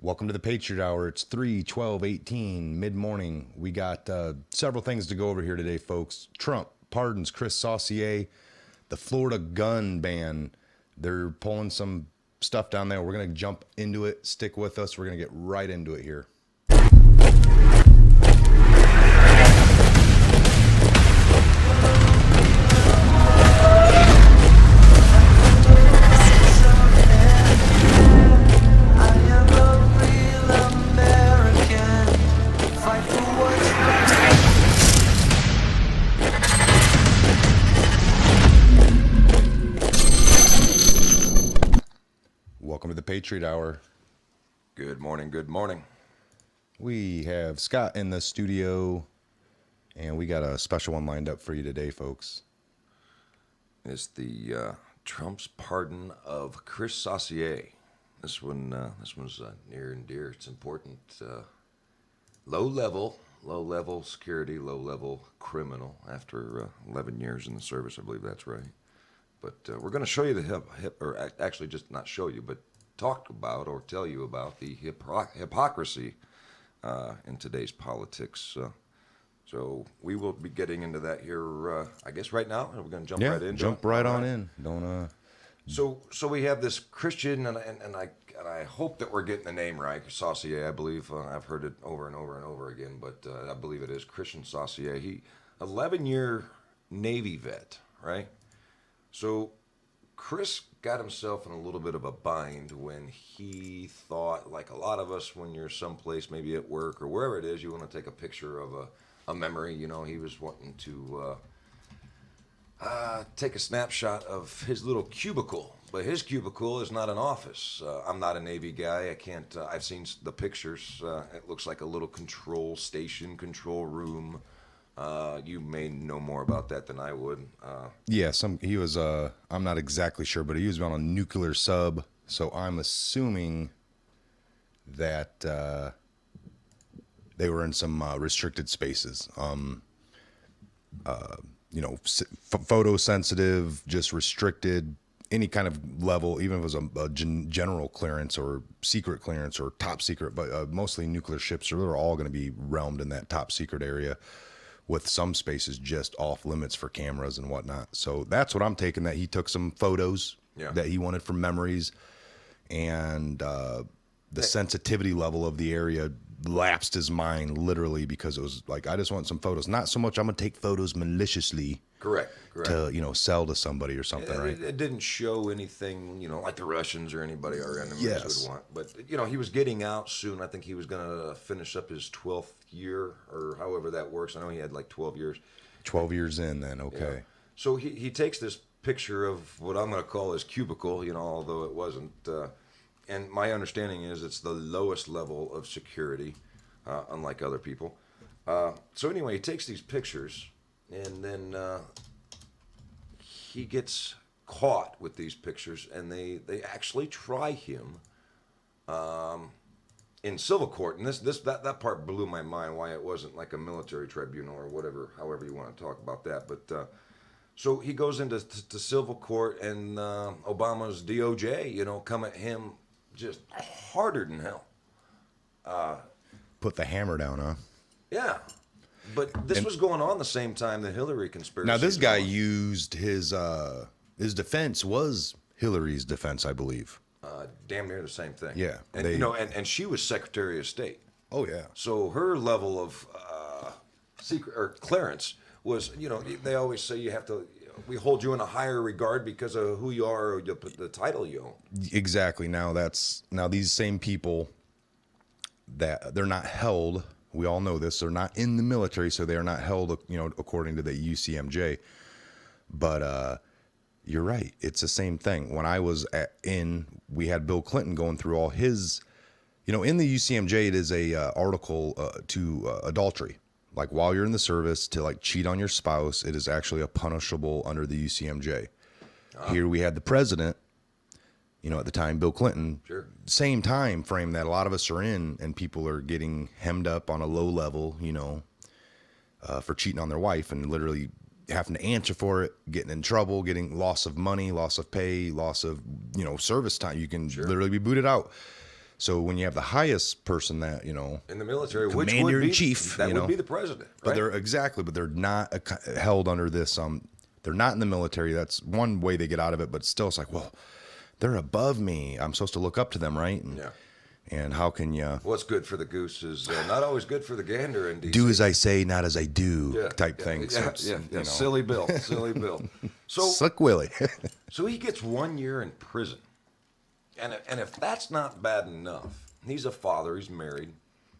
Welcome to the Patriot Hour. It's 3/12/18, mid-morning. We got several things to go over here today, folks. Trump pardons Chris Saucier. The Florida gun ban. They're pulling some stuff down there. We're going to jump into it. Stick with us. We're going to get right into it here. Welcome to the Patriot Hour. Good morning, good morning. We have Scott in the studio, and we got a special one lined up for you today, folks. It's the Trump's pardon of Chris Saucier. This one's near and dear. It's important. Low level security, low level criminal after 11 years in the service. I believe that's right. But we're going to show you actually just not show you, but talk about or tell you about the hypocrisy in today's politics. So we will be getting into that here, I guess, right now. We're going to jump right in. Jump right on in. Don't. So we have this Kristian, and I hope that we're getting the name right. Saucier, I believe. I've heard it over and over and over again, but I believe it is Kristian Saucier. 11-year Navy vet, right? So Chris got himself in a little bit of a bind when he thought, like a lot of us, when you're someplace, maybe at work or wherever it is, you want to take a picture of a memory. You know, he was wanting to take a snapshot of his little cubicle. But his cubicle is not an office. I'm not a Navy guy. I can't. I've seen the pictures. It looks like a little control station, control room. You may know more about that than I would. He was. I'm not exactly sure, but he was on a nuclear sub. So I'm assuming that they were in some restricted spaces. Photosensitive, just restricted. Any kind of level, even if it was a general clearance or secret clearance or top secret, but mostly nuclear ships are all going to be realmed in that top secret area, with some spaces just off limits for cameras and whatnot. So that's what I'm taking, that he took some photos that he wanted from memories, and the sensitivity level of the area lapsed his mind literally, because it was like, I just want some photos. Not so much I'm going to take photos maliciously. Correct. To sell to somebody or something, right? It didn't show anything, like the Russians or anybody our enemies would want. But, he was getting out soon. I think he was going to finish up his 12th year, or however that works. I know he had like 12 years. 12 years in then, okay. Yeah. So he takes this picture of what I'm going to call his cubicle, although it wasn't. And my understanding is it's the lowest level of security, unlike other people. So anyway, he takes these pictures, and then he gets caught with these pictures, and they actually try him in civil court. And that part blew my mind, why it wasn't like a military tribunal or whatever, however you want to talk about that. But so he goes into civil court, and Obama's DOJ, come at him just harder than hell. Put the hammer down, huh? Yeah. But this was going on the same time the Hillary conspiracy. Now this guy used his defense was Hillary's defense, I believe. Damn near the same thing. Yeah. And and she was Secretary of State. Oh yeah. So her level of secret or clearance was, they always say you have to. We hold you in a higher regard because of who you are or the title you own. Exactly. Now these same people, that they're not held. We all know this. They're not in the military, so they are not held, according to the UCMJ. But you're right. It's the same thing. When I was we had Bill Clinton going through all his, in the UCMJ, it is a article to adultery. Like while you're in the service, to like cheat on your spouse, it is actually a punishable under the UCMJ. Here we had the president, at the time, Bill Clinton, Sure. Same time frame that a lot of us are in, and people are getting hemmed up on a low level, for cheating on their wife and literally having to answer for it, getting in trouble, getting loss of money, loss of pay, loss of, service time. You can literally be booted out. So when you have the highest person that, in the military, which would commander-in-chief, be that would be the president, right? but they're not held under this. They're not in the military. That's one way they get out of it. But still, it's like, well, they're above me. I'm supposed to look up to them, right? Yeah. And how can you? What's good for the goose is not always good for the gander. In DC. Do as I say, not as I do, type thing. Yeah, So yeah. Silly Bill, silly Bill. So Slick Willie. so he gets 1 year in prison, and if that's not bad enough, he's a father. He's married,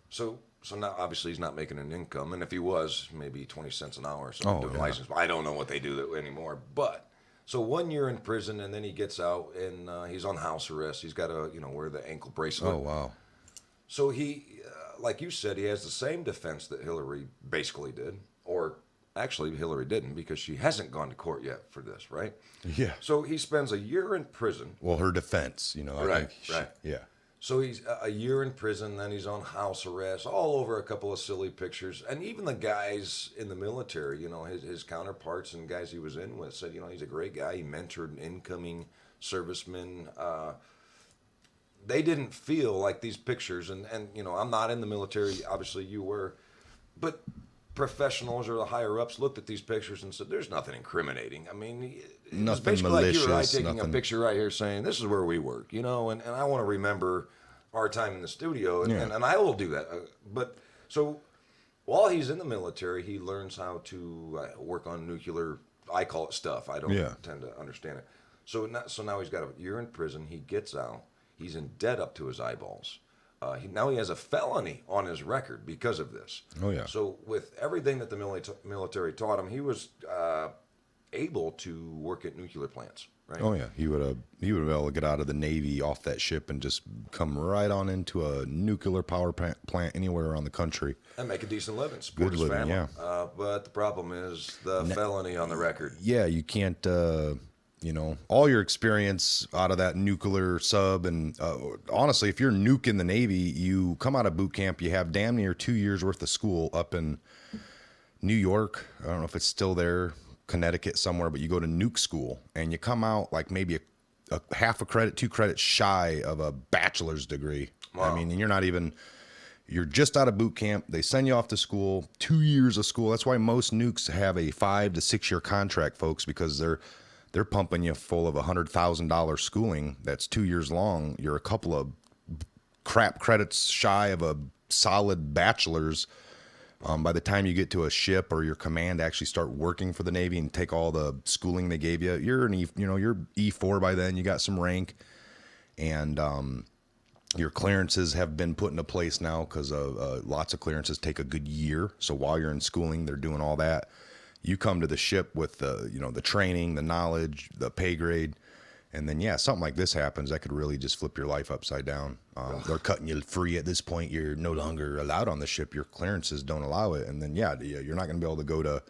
so now obviously he's not making an income, and if he was, maybe 20 cents an hour or something doing license. I don't know what they do anymore, but. So 1 year in prison, and then he gets out, and he's on house arrest. He's got to, wear the ankle bracelet. Oh, wow. So he, like you said, he has the same defense that Hillary basically did, or actually Hillary didn't, because she hasn't gone to court yet for this, right? Yeah. So he spends a year in prison. Well, her defense, Right. Yeah. So he's a year in prison, then he's on house arrest, all over a couple of silly pictures. And even the guys in the military, his counterparts and guys he was in with said, he's a great guy. He mentored incoming servicemen. They didn't feel like these pictures, and I'm not in the military, obviously you were, but professionals or the higher ups looked at these pictures and said, there's nothing incriminating. I mean, it's Nothing basically malicious. like you or I taking nothing. a picture right here saying, this is where we work, and I want to remember our time in the studio, and I will do that. But so while he's in the military, he learns how to work on nuclear, I call it stuff. I don't tend to understand it. So now he's got a year in prison. He gets out. He's in debt up to his eyeballs. Now he has a felony on his record because of this. Oh, yeah. So with everything that the military taught him, he was able to work at nuclear plants, right? Oh yeah, he would have been able to get out of the Navy off that ship and just come right on into a nuclear power plant anywhere around the country and make a decent living, support Good his living, family. yeah. But the problem is the felony on the record. Yeah, you can't. All your experience out of that nuclear sub, and honestly, if you're nuking the Navy, you come out of boot camp, you have damn near 2 years worth of school up in New York. I don't know if it's still there, Connecticut somewhere, but you go to nuke school and you come out like maybe a half a credit, 2 credits shy of a bachelor's degree. Wow. I mean, you're just out of boot camp. They send you off to school, 2 years of school. That's why most nukes have a 5 to 6 year contract, folks, because they're pumping you full of $100,000 schooling. That's 2 years long. You're a couple of crap credits shy of a solid bachelor's. By the time you get to a ship or your command actually start working for the Navy and take all the schooling they gave you, you're you're E4 by then. You got some rank, and your clearances have been put into place now because lots of clearances take a good year. So while you're in schooling, they're doing all that. You come to the ship with the training, the knowledge, the pay grade. And then, something like this happens, that could really just flip your life upside down. They're cutting you free at this point. You're no longer allowed on the ship. Your clearances don't allow it. And then, you're not going to be able to go to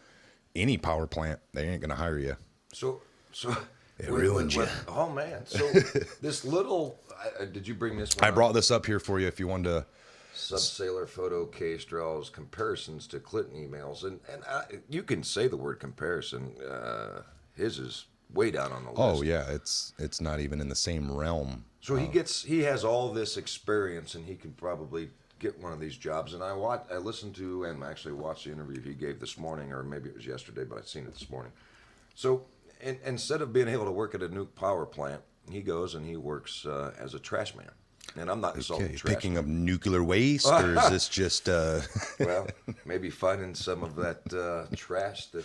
any power plant. They ain't going to hire you. So it ruined you. Oh, man. So this little, did you bring this one I up? brought this up here for you if you wanted to. Subsailor photo case draws comparisons to Clinton emails. And you can say the word comparison. His is way down on the list. Oh yeah, it's not even in the same realm. So he has all this experience, and he can probably get one of these jobs. And I listened to and actually watched the interview he gave this morning, or maybe it was yesterday, but I'd seen it this morning. So instead of being able to work at a nuke power plant, he goes and he works as a trash man. And I'm not insulting trash. Picking up nuclear waste, or is this just? Well, maybe finding some of that trash that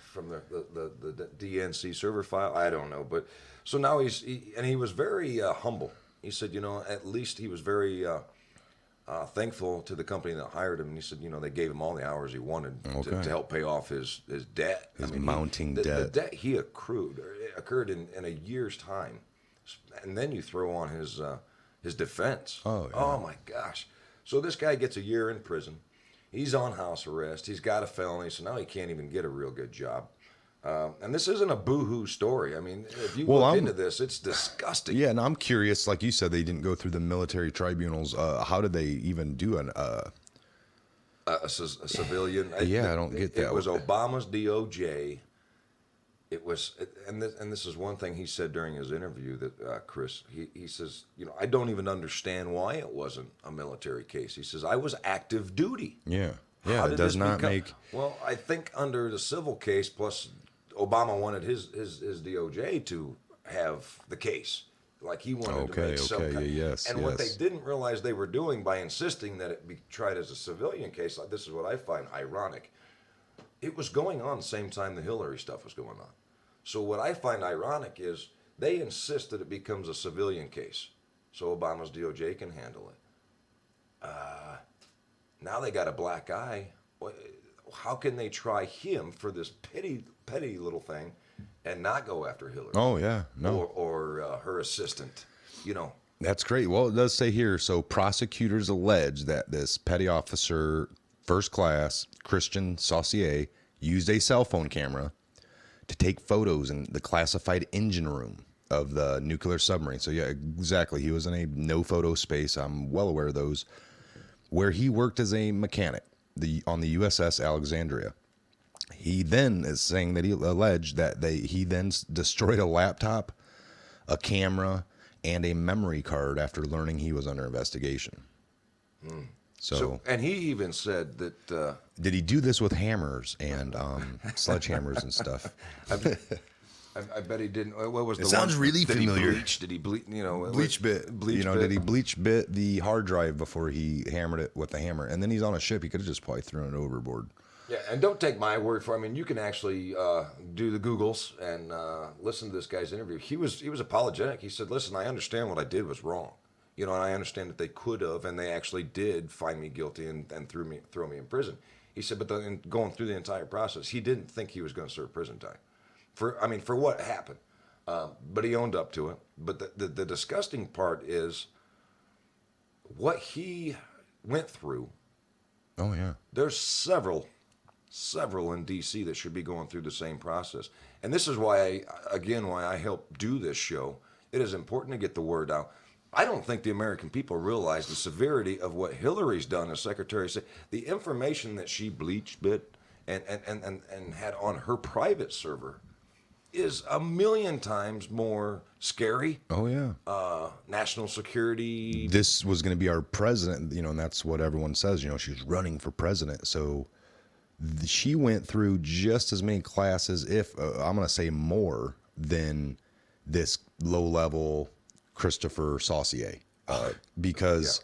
from the DNC server file. I don't know, but so now he was very humble. He said, at least he was very thankful to the company that hired him. And he said, they gave him all the hours he wanted to help pay off his debt. His mounting debt. The debt he occurred in a year's time, and then you throw on his defense. Oh, yeah. Oh my gosh. So this guy gets a year in prison. He's on house arrest. He's got a felony, so now he can't even get a real good job. And this isn't a boo-hoo story. I mean, if you look into this, it's disgusting. Yeah, and I'm curious, like you said, they didn't go through the military tribunals. How did they even do a civilian? I don't get that. It was Obama's DOJ it was, and this is one thing he said during his interview that Chris, he says, I don't even understand why it wasn't a military case. He says, I was active duty. Yeah. How Yeah. It did does this not become? make. Well, I think under the civil case, plus Obama wanted his DOJ to have the case. Like he wanted to Okay. make some Okay. kind. Yeah, yes. And what they Yes. didn't realize they were doing by insisting that it be tried as a civilian case, like this is what I find ironic. It was going on the same time the Hillary stuff was going on. So what I find ironic is they insist that it becomes a civilian case, so Obama's DOJ can handle it. Now they got a black eye. How can they try him for this petty little thing, and not go after Hillary? Oh yeah. No. Or her assistant? That's great. Well, it does say here, so prosecutors allege that this petty officer, first class, Kristian Saucier, used a cell phone camera to take photos in the classified engine room of the nuclear submarine. So yeah, exactly. He was in a no photo space. I'm well aware of those, where he worked as a mechanic on the USS Alexandria. He then is saying that he alleged that he then destroyed a laptop, a camera, and a memory card after learning he was under investigation. So And he even said that. did he do this with hammers and sledgehammers and stuff? I bet he didn't. What was the sounds one? really did familiar. He bleach? Did he bleach? Bleach bit. Bleach bit. Did he bleach bit the hard drive before he hammered it with the hammer? And then he's on a ship. He could have just probably thrown it overboard. Yeah, and don't take my word for it. I mean, you can actually do the Googles and listen to this guy's interview. He was apologetic. He said, "Listen, I understand what I did was wrong. And I understand that they could have, and they actually did find me guilty and throw me in prison." He said, but then going through the entire process, he didn't think he was going to serve prison time for what happened. But he owned up to it. But the disgusting part is what he went through. Oh yeah. There's several in DC that should be going through the same process. And this is why I help do this show. It is important to get the word out. I don't think the American people realize the severity of what Hillary's done as Secretary of State. The information that she bleached bit and had on her private server is a million times more scary. Oh yeah. National security. This was going to be our president, and that's what everyone says. She's running for president. So she went through just as many classes, if I'm going to say more, than this low-level Christopher Saucier, because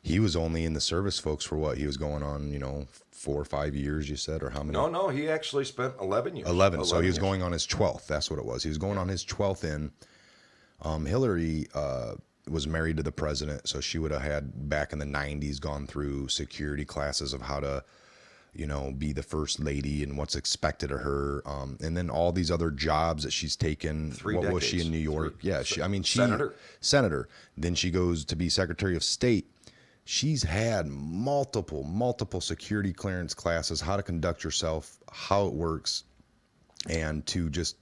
he was only in the service, folks, for what he was going on, 4 or 5 years, you said, or how many? No, he actually spent 11 years. 11. So he was going on his 12th. That's what it was. He was going on his 12th in. Hillary was married to the president, so she would have had, back in the 90s, gone through security classes of how to, be the first lady and what's expected of her. And then all these other jobs that she's taken. 3 what decades. was she in New York? Yeah. Senator. Then she goes to be Secretary of State. She's had multiple security clearance classes, how to conduct yourself, how it works, and to just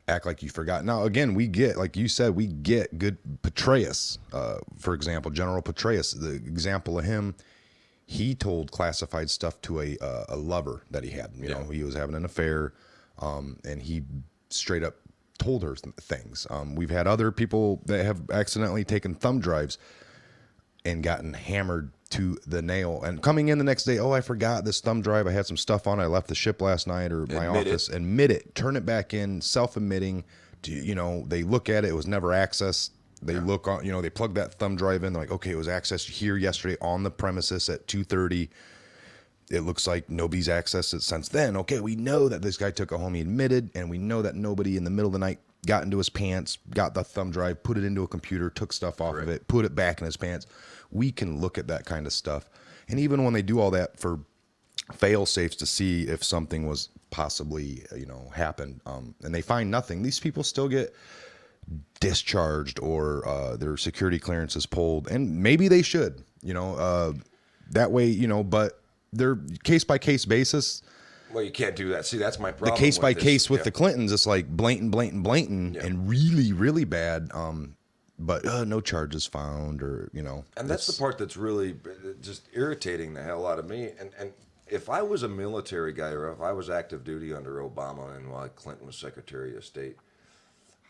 act like you forgot. Now, again, we get, like you said, we get good Patriots. For example, General Patriots, the example of him, he told classified stuff to a lover that he had. He was having an affair, and he straight up told her things. We've had other people that have accidentally taken thumb drives and gotten hammered to the nail, and coming in the next day, I forgot this thumb drive. I had some stuff on it. I left the ship last night, or my office. Admit it. Turn it back in. Self-admitting. They look at it. It was never accessed. They look on, they plug that thumb drive in. They're like, okay, it was accessed here yesterday on the premises at 2:30. It looks like nobody's accessed it since then. Okay, we know that this guy took it home. He admitted, and we know that nobody in the middle of the night got into his pants, got the thumb drive, put it into a computer, took stuff off of it, put it back in his pants. We can look at that kind of stuff. And even when they do all that for fail safes to see if something was possibly, happened, and they find nothing, these people still get discharged or their security clearance is pulled, and maybe they should, that way, but they're case by case basis. Well, you can't do that. See, that's my problem. The case by case with the Clintons, it's like blatant, and really, really bad. But no charges found, or And that's the part that's really just irritating the hell out of me. And if I was a military guy or if I was active duty under Obama and while Clinton was Secretary of State,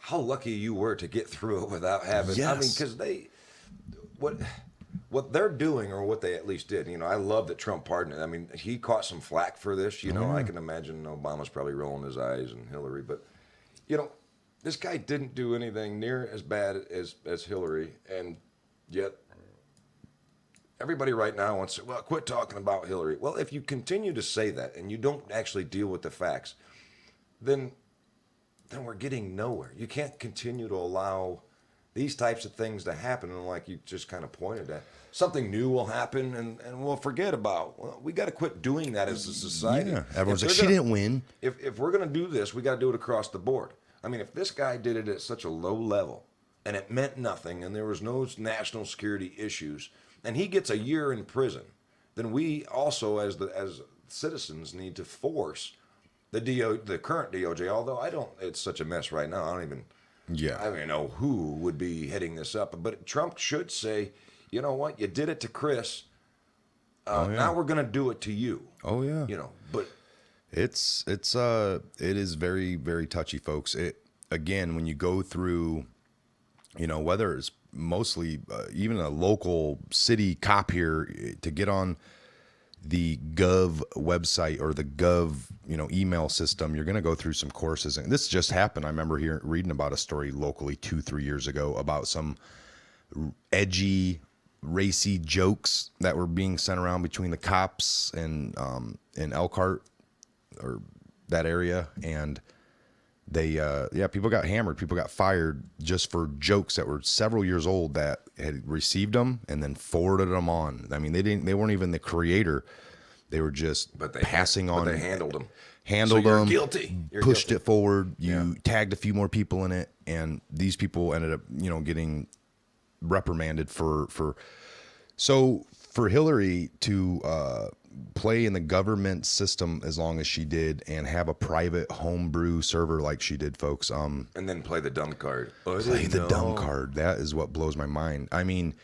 how lucky you were to get through it without having. Yes. I mean, because what they're doing, or what they at least did. I love that Trump pardoned it. I mean, he caught some flack for this. I can imagine Obama's probably rolling his eyes and Hillary, but this guy didn't do anything near as bad as Hillary, and yet everybody right now wants to, well, quit talking about Hillary. Well, if you continue to say that and you don't actually deal with the facts, then we're getting nowhere. You can't continue to allow these types of things to happen, and like you just kind of pointed at, something new will happen, and we'll forget about. Well, we got to quit doing that as a society. Yeah, everyone's like, she didn't win. If we're going to do this, we got to do it across the board. I mean, if this guy did it at such a low level, and it meant nothing, and there was no national security issues, and he gets a year in prison, then we also, as citizens, need to force the current DOJ. Although it's such a mess right now. I don't even know who would be heading this up. But Trump should say, you know what, you did it to Chris. Now we're going to do it to you. Oh yeah. But it is very, very touchy, folks. Again, when you go through, whether it's mostly even a local city cop here, to get on the Gov website or the Gov, email system, you're going to go through some courses. And this just happened. I remember reading about a story locally 2-3 years ago about some edgy, racy jokes that were being sent around between the cops and in Elkhart or that area. And they, people got hammered. People got fired just for jokes that were several years old that had received them and then forwarded them on. I mean, they weren't even the creator. They were just passing on. But they handled them. Handled so you're them. Guilty. You're pushed guilty. it forward. You tagged a few more people in it, and these people ended up, getting reprimanded for. So for Hillary to play in the government system as long as she did, and have a private homebrew server like she did, folks. And then play the dumb card. Play the dumb card. That is what blows my mind. I mean,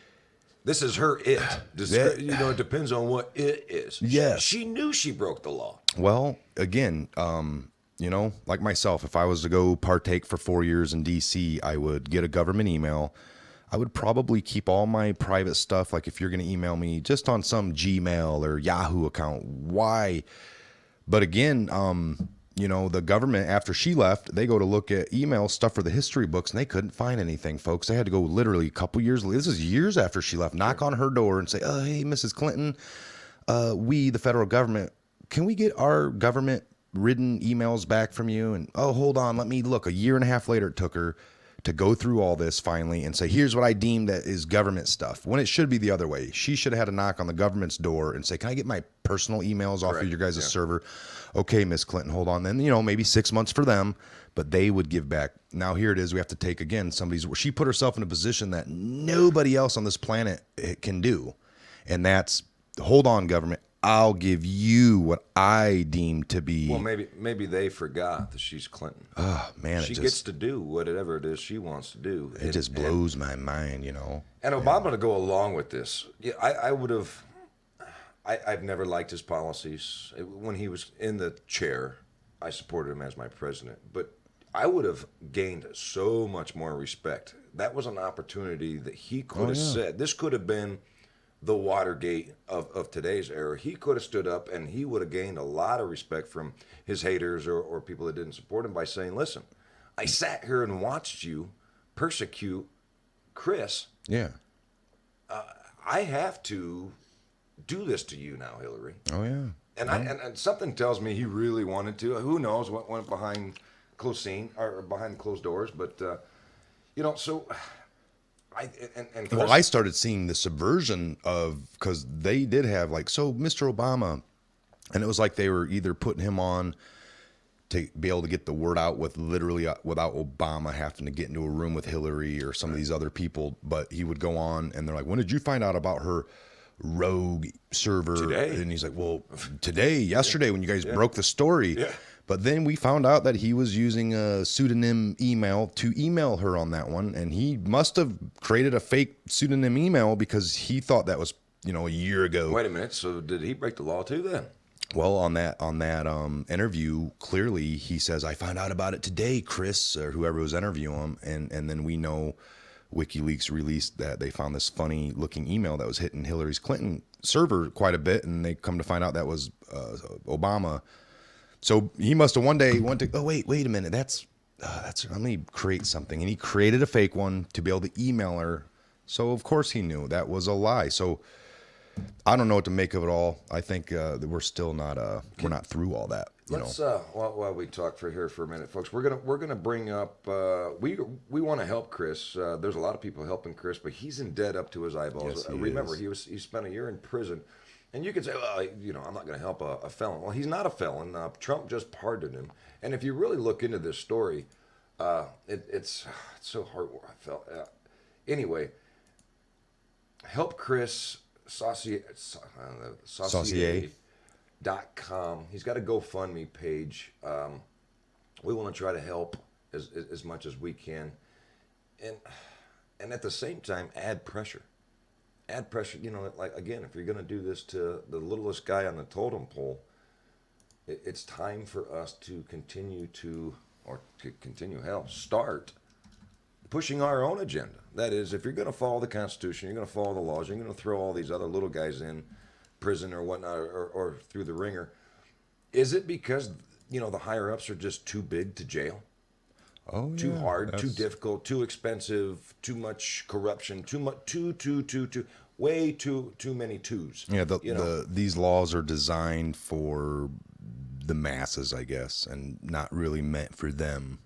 this is her it. It depends on what it is. Yes. She knew she broke the law. Well, again, like myself, if I was to go partake for 4 years in DC, I would get a government email. I would probably keep all my private stuff. Like if you're going to email me just on some Gmail or Yahoo account, why? But again, the government, after she left, they go to look at email stuff for the history books, and they couldn't find anything, folks. They had to go literally a couple years later. This is years after she left, knock on her door and say, oh, hey, Mrs. Clinton, we, the federal government, can we get our government written emails back from you? And, oh, hold on, let me look. A year and a half later, it took her to go through all this finally and say, here's what I deem that is government stuff, when it should be the other way. She should have had a knock on the government's door and say, can I get my personal emails off of your guys' server? Okay, Miss Clinton, hold on. Then, maybe 6 months for them, but they would give back. Now here it is. We have to take, again, she put herself in a position that nobody else on this planet can do. And that's, hold on, government, I'll give you what I deem to be. Well, maybe they forgot that she's Clinton. Oh man, she gets to do whatever it is she wants to do. It just blows my mind, And Obama to go along with this, I would have. I've never liked his policies. When he was in the chair, I supported him as my president, but I would have gained so much more respect. That was an opportunity that he could have said. This could have been the Watergate of today's era. He could have stood up and he would have gained a lot of respect from his haters or people that didn't support him by saying, listen, I sat here and watched you persecute Chris. Yeah. I have to do this to you now, Hillary. Oh, yeah. And something tells me he really wanted to. Who knows what went behind closed doors. But, so... I started seeing the subversion of, because they did have so Mr. Obama, and it was like they were either putting him on to be able to get the word out with literally without Obama having to get into a room with Hillary or some of these other people, but he would go on and they're like, when did you find out about her rogue server? Today. And he's like, well, yesterday when you guys broke the story. Yeah. But then we found out that he was using a pseudonym email to email her on that one. And he must have created a fake pseudonym email because he thought that was, a year ago. Wait a minute. So did he break the law too then? Well, on that interview, clearly he says, "I found out about it today, Chris," or whoever was interviewing him, and then we know WikiLeaks released that they found this funny looking email that was hitting Hillary's Clinton server quite a bit, and they come to find out that was Obama. So he must have one day went to, oh wait a minute, that's let me create something, and he created a fake one to be able to email her. So of course he knew that was a lie. So I don't know what to make of it all. I think that we're still not we're not through all that. Let's while we talk for a minute, folks, we're gonna bring up we want to help Chris. There's a lot of people helping Chris, but he's in debt up to his eyeballs. Yes, Remember, he spent a year in prison, and you could say, well, I'm not going to help a felon. Well, he's not a felon. Trump just pardoned him, and if you really look into this story, it's so hard. I felt anyway. Help Chris Saucier. Saucier.com. He's got a GoFundMe page. We want to try to help as much as we can, and at the same time add pressure. Add pressure. Like again, if you're going to do this to the littlest guy on the totem pole, it's time for us to start pushing our own agenda. That is, if you're going to follow the Constitution, you're going to follow the laws, you're going to throw all these other little guys in prison or whatnot, or through the ringer. Is it because the higher ups are just too big to jail? Oh, yeah. Too hard, too difficult, too expensive, too much corruption, too way too many twos. Yeah, these laws are designed for the masses, I guess, and not really meant for them.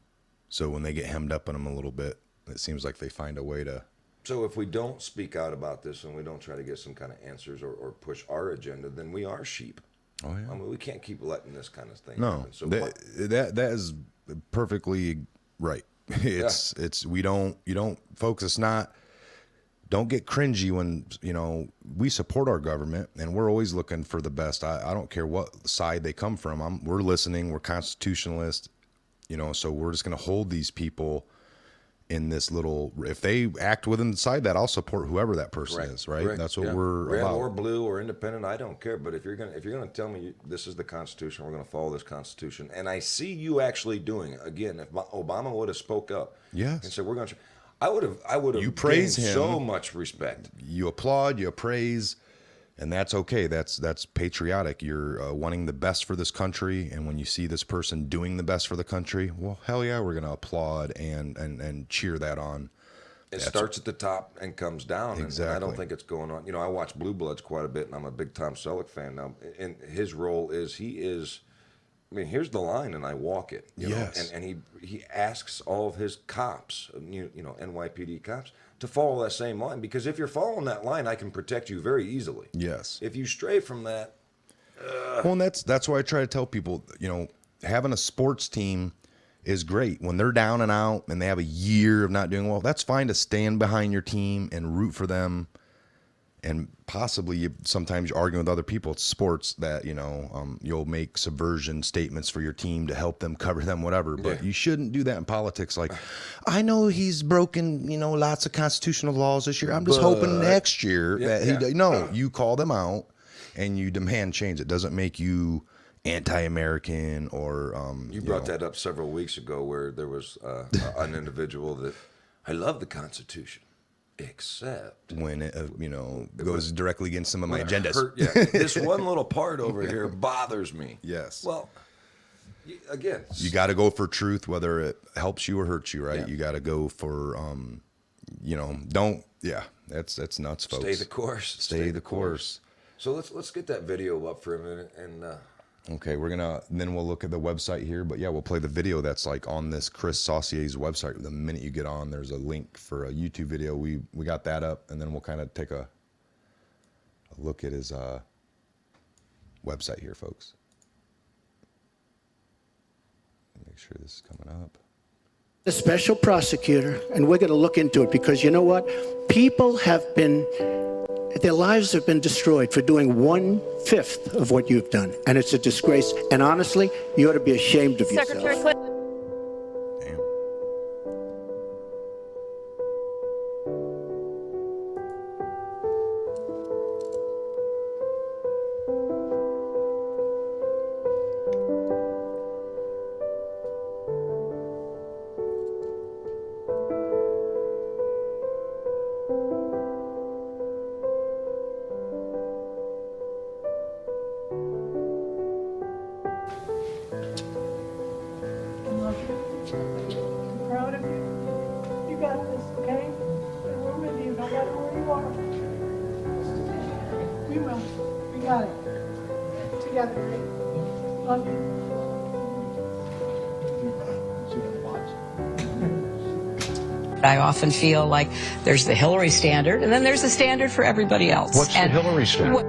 So when they get hemmed up in them a little bit, it seems like they find a way to. So if we don't speak out about this and we don't try to get some kind of answers or push our agenda, then we are sheep. Oh yeah. I mean, we can't keep letting this kind of thing No, happen. So that is perfectly right. It's you don't folks. It's not. Don't get cringy when we support our government and we're always looking for the best. I don't care what side they come from. We're listening. We're constitutionalists. So we're just going to hold these people in this little. If they act within the side that, I'll support whoever that person is. Right. Correct. That's what we're red about. or blue or independent. I don't care. But if you're gonna tell me this is the Constitution, we're gonna follow this Constitution, and I see you actually doing it. Again, if Obama would have spoke up, yes, and said we're gonna, I would have. You praise him. So much respect. You applaud. You praise. And that's okay. That's patriotic. You're wanting the best for this country, and when you see this person doing the best for the country, well, hell yeah, we're going to applaud and cheer that on. It starts at the top and comes down. Exactly. And I don't think it's going on. I watch Blue Bloods quite a bit, and I'm a big Tom Selleck fan now. And his role is here's the line, and I walk it. Yes. And he asks all of his cops, NYPD cops, to follow that same line, because if you're following that line, I can protect you very easily. Yes. If you stray from that, well, and that's why I try to tell people, having a sports team is great. When they're down and out and they have a year of not doing well, that's fine to stand behind your team and root for them. And possibly sometimes you're arguing with other people. It's sports that, you'll make subversion statements for your team to help them, cover them, whatever. But you shouldn't do that in politics. Like, I know he's broken, lots of constitutional laws this year. I'm just hoping next year that you call them out and you demand change. It doesn't make you anti-American or. You brought that up several weeks ago where there was an individual that, I love the Constitution. Except when it goes directly against some of my agendas. This one little part over here bothers me. Yes. Well, again, you got to go for truth, whether it helps you or hurts you, right? Yeah. You got to go for, don't. Yeah, that's nuts, folks. Stay the course. Stay the course. So let's get that video up for a minute and. Okay, then we'll look at the website here, but yeah, we'll play the video that's like on this Chris Saucier's website. The minute you get on, there's a link for a YouTube video. We got that up, and then we'll kind of take a look at his website here, folks. Make sure this is coming up. The special prosecutor, and we're going to look into it, because you know what? People their lives have been destroyed for doing 1/5 of what you've done. And it's a disgrace. And honestly, you ought to be ashamed of yourself. Secretary Clinton. Damn. We will. We got it. Together, right? Love you. I often feel like there's the Hillary standard, and then there's the standard for everybody else. What's the Hillary standard?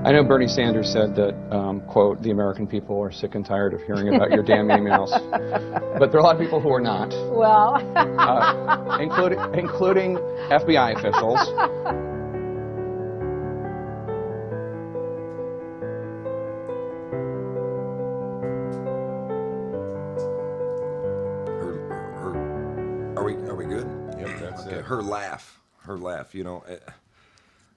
I know Bernie Sanders said that, quote, the American people are sick and tired of hearing about your damn emails. But there are a lot of people who are not. Well, including FBI officials. Are we good? Yep, that's Okay. it. Her laugh. You know,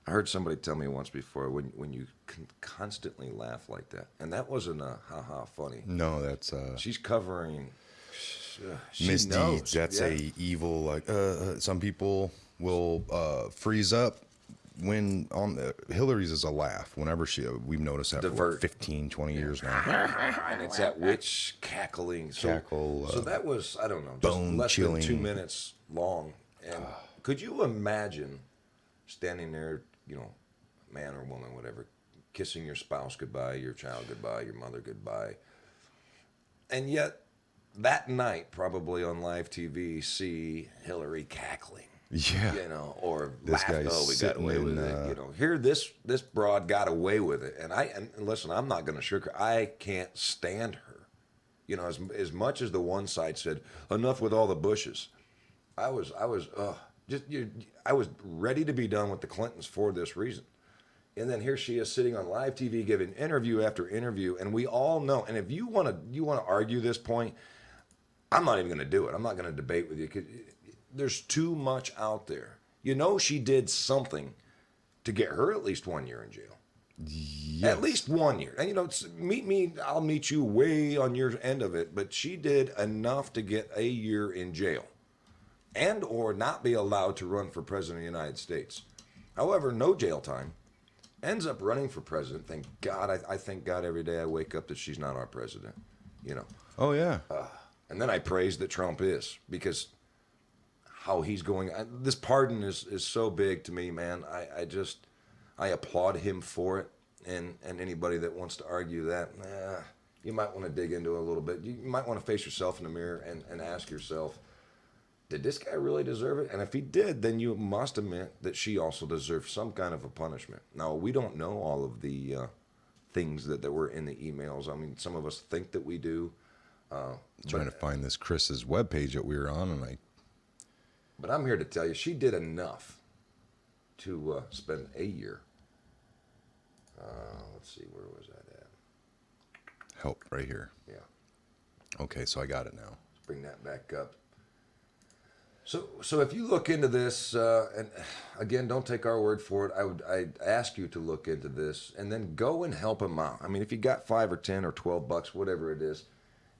I heard somebody tell me once before when you can constantly laugh like that, and that wasn't a ha-ha funny. No, that's She's covering she misdeeds. knows. That's Yeah. a evil. Like some people will freeze up when on Hillary's is a laugh. Whenever we've noticed that for Divert. 15, 20 years now. And it's that witch cackling. Cackle, So that was, I don't know, just bone less chilling. than 2 minutes long. And could you imagine standing there, you know, man or woman, whatever, kissing your spouse goodbye, your child goodbye, your mother goodbye, and yet that night, probably on live TV, see Hillary cackling. Yeah. You know, or This laughing, guy's oh, we got sitting away with in, it. You know, here this broad got away with it, and listen, I'm not going to sugarcoat. I can't stand her. You know, as much as the one side said enough with all the Bushes, I was ready to be done with the Clintons for this reason. And then here she is sitting on live TV giving interview after interview, and we all know. And if you want to argue this point, I'm not even going to do it. I'm not going to debate with you. 'Cause there's too much out there. You know, she did something to get her at least 1 year in jail. Yes. At least 1 year. And, you know, meet me, I'll meet you way on your end of it. But she did enough to get a year in jail and or not be allowed to run for president of the United States. However, no jail time. Ends up running for president. Thank God. I thank God every day I wake up that she's not our president. You know. Oh yeah. And then I praise that Trump is, because how he's going. This pardon is so big to me, man. I applaud him for it. And anybody that wants to argue that, you might want to dig into it a little bit. You might want to face yourself in the mirror and ask yourself, did this guy really deserve it? And if he did, then you must admit that she also deserves some kind of a punishment. Now, we don't know all of the things that were in the emails. I mean, some of us think that we do. Trying to find this Chris's webpage that we were on, and But I'm here to tell you, she did enough to spend a year. Let's see, where was that at? help right here. Yeah, Okay, so I got it now. let's bring that back up. So if you look into this, and again, don't take our word for it. I'd ask you to look into this and then go and help him out. I mean, if you got $5 or $10 or $12, whatever it is,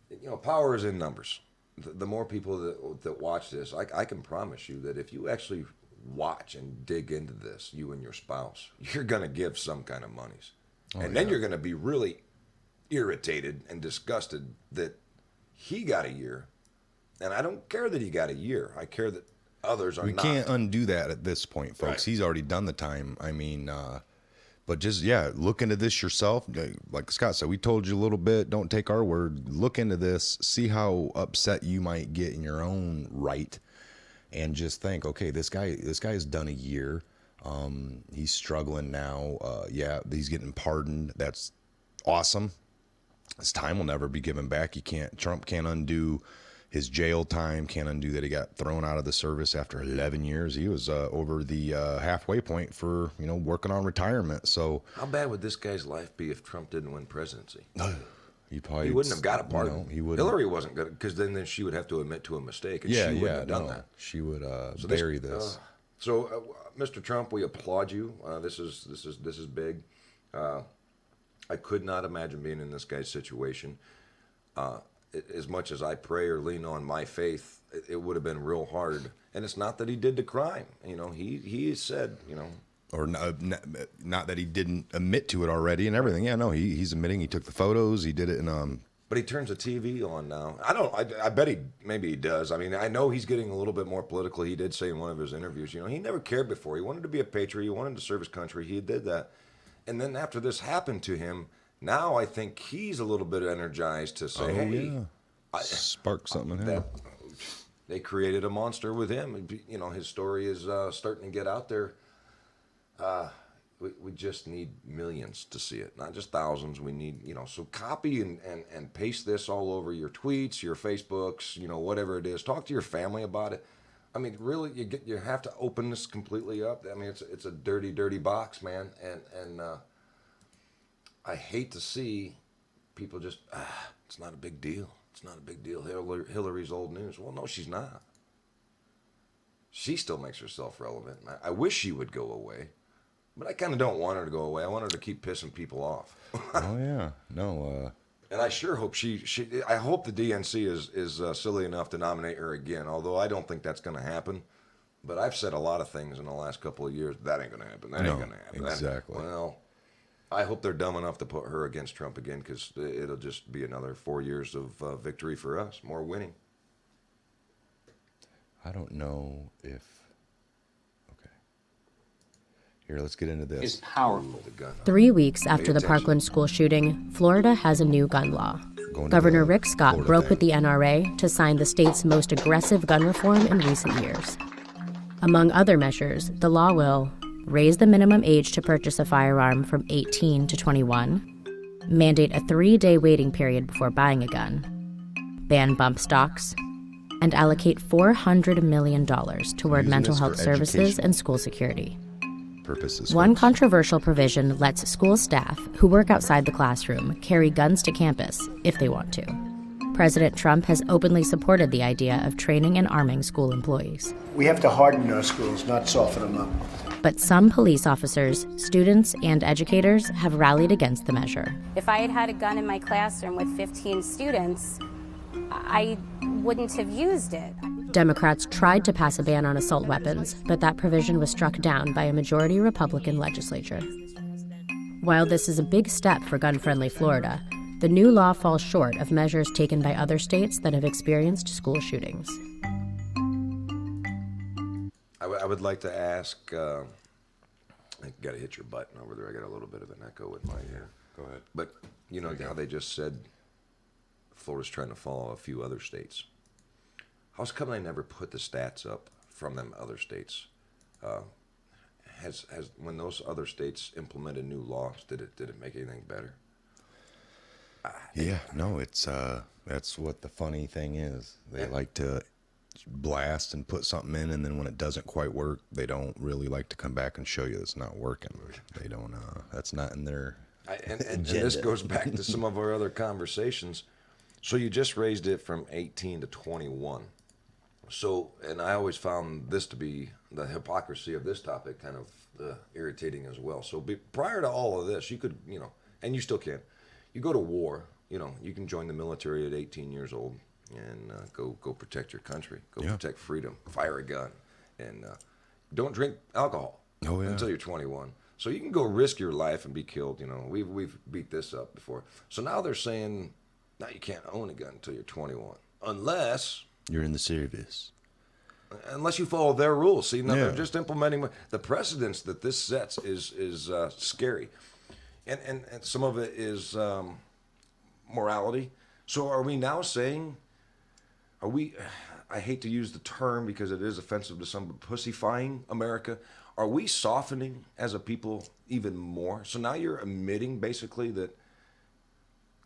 you know, power is in numbers. The more people that watch this, I can promise you that if you actually watch and dig into this, you and your spouse, you're going to give some kind of monies. And then you're going to be really irritated and disgusted that he got a year. And I don't care that he got a year. I care that others are We not. can't undo that at this point, folks. Right. He's already done the time. I mean, but just, look into this yourself. Like Scott said, we told you a little bit. Don't take our word. Look into this. See how upset you might get in your own right. And just think, okay, this guy's done a year. He's struggling now. He's getting pardoned. That's awesome. His time will never be given back. Trump can't undo his jail time, can't undo that he got thrown out of the service after 11 years. He was over the halfway point for, working on retirement. So How bad would this guy's life be if Trump didn't win presidency? he probably He wouldn't have got a pardon. he would. Hillary wasn't good, because then she would have to admit to a mistake, and she wouldn't have done that. She would So bury this. Mr. Trump, we applaud you. This is big. I could not imagine being in this guy's situation. As much as I pray or lean on my faith, it would have been real hard. And it's not that he did the crime. He said, or not that he didn't admit to it already and everything. Yeah, no, he's admitting he took the photos. He did it in But he turns the TV on now. I bet maybe he does. I mean, I know he's getting a little bit more political. He did say in one of his interviews, he never cared before. He wanted to be a patriot. He wanted to serve his country. He did that. And then after this happened to him, now I think he's a little bit energized to say, spark something in him. They created a monster with him. His story is starting to get out there. We just need millions to see it, not just thousands. We need, so copy and paste this all over your tweets, your Facebooks, whatever it is. Talk to your family about it. I mean, really, you have to open this completely up. I mean, it's a dirty, dirty box, man. And I hate to see people just, it's not a big deal. It's not a big deal. Hillary's old news. Well, no, she's not. She still makes herself relevant. I wish she would go away. But I kind of don't want her to go away. I want her to keep pissing people off. Oh yeah, no. And I sure hope I hope the DNC is silly enough to nominate her again. Although I don't think that's going to happen. But I've said a lot of things in the last couple of years. That ain't going to happen. That ain't going to happen. Exactly. Well, I hope they're dumb enough to put her against Trump again, because it'll just be another 4 years of victory for us, more winning. I don't know if. Here, let's get into this. Is powerful. 3 weeks after the Parkland school shooting, Florida has a new gun law. Governor Rick Scott broke with the NRA to sign the state's most aggressive gun reform in recent years. Among other measures, the law will raise the minimum age to purchase a firearm from 18 to 21, mandate a 3-day waiting period before buying a gun, ban bump stocks, and allocate $400 million toward mental health services and school security. One controversial provision lets school staff who work outside the classroom carry guns to campus if they want to. President Trump has openly supported the idea of training and arming school employees. We have to harden our schools, not soften them up. But some police officers, students, and educators have rallied against the measure. If I had had a gun in my classroom with 15 students, I wouldn't have used it. Democrats tried to pass a ban on assault weapons, but that provision was struck down by a majority Republican legislature. While this is a big step for gun-friendly Florida, the new law falls short of measures taken by other states that have experienced school shootings. I would like to ask, I got to hit your button over there. I got a little bit of an echo with my ear. Go ahead. But you know how they just said Florida's trying to follow a few other states. How's come they never put the stats up from them other states? Has when those other states implemented new laws, did it make anything better? Yeah, no, it's that's what the funny thing is. They like to blast and put something in, and then when it doesn't quite work, they don't really like to come back and show you it's not working. They don't. That's not in their and this goes back to some of our other conversations. So you just raised it from 18 to 21. So, and I always found this to be the hypocrisy of this topic kind of irritating as well. So prior to all of this, you could, and you still can, you go to war, you can join the military at 18 years old and go protect your country, protect freedom, fire a gun, and don't drink alcohol until you're 21. So you can go risk your life and be killed. We've beat this up before. So now they're saying, now you can't own a gun until you're 21, unless you're in the service. Unless you follow their rules. See, now they're just implementing the precedents that this sets is scary, and some of it is morality. So are we now saying? Are we? I hate to use the term because it is offensive to some, but pussyfying America. Are we softening as a people even more? So now you're admitting basically that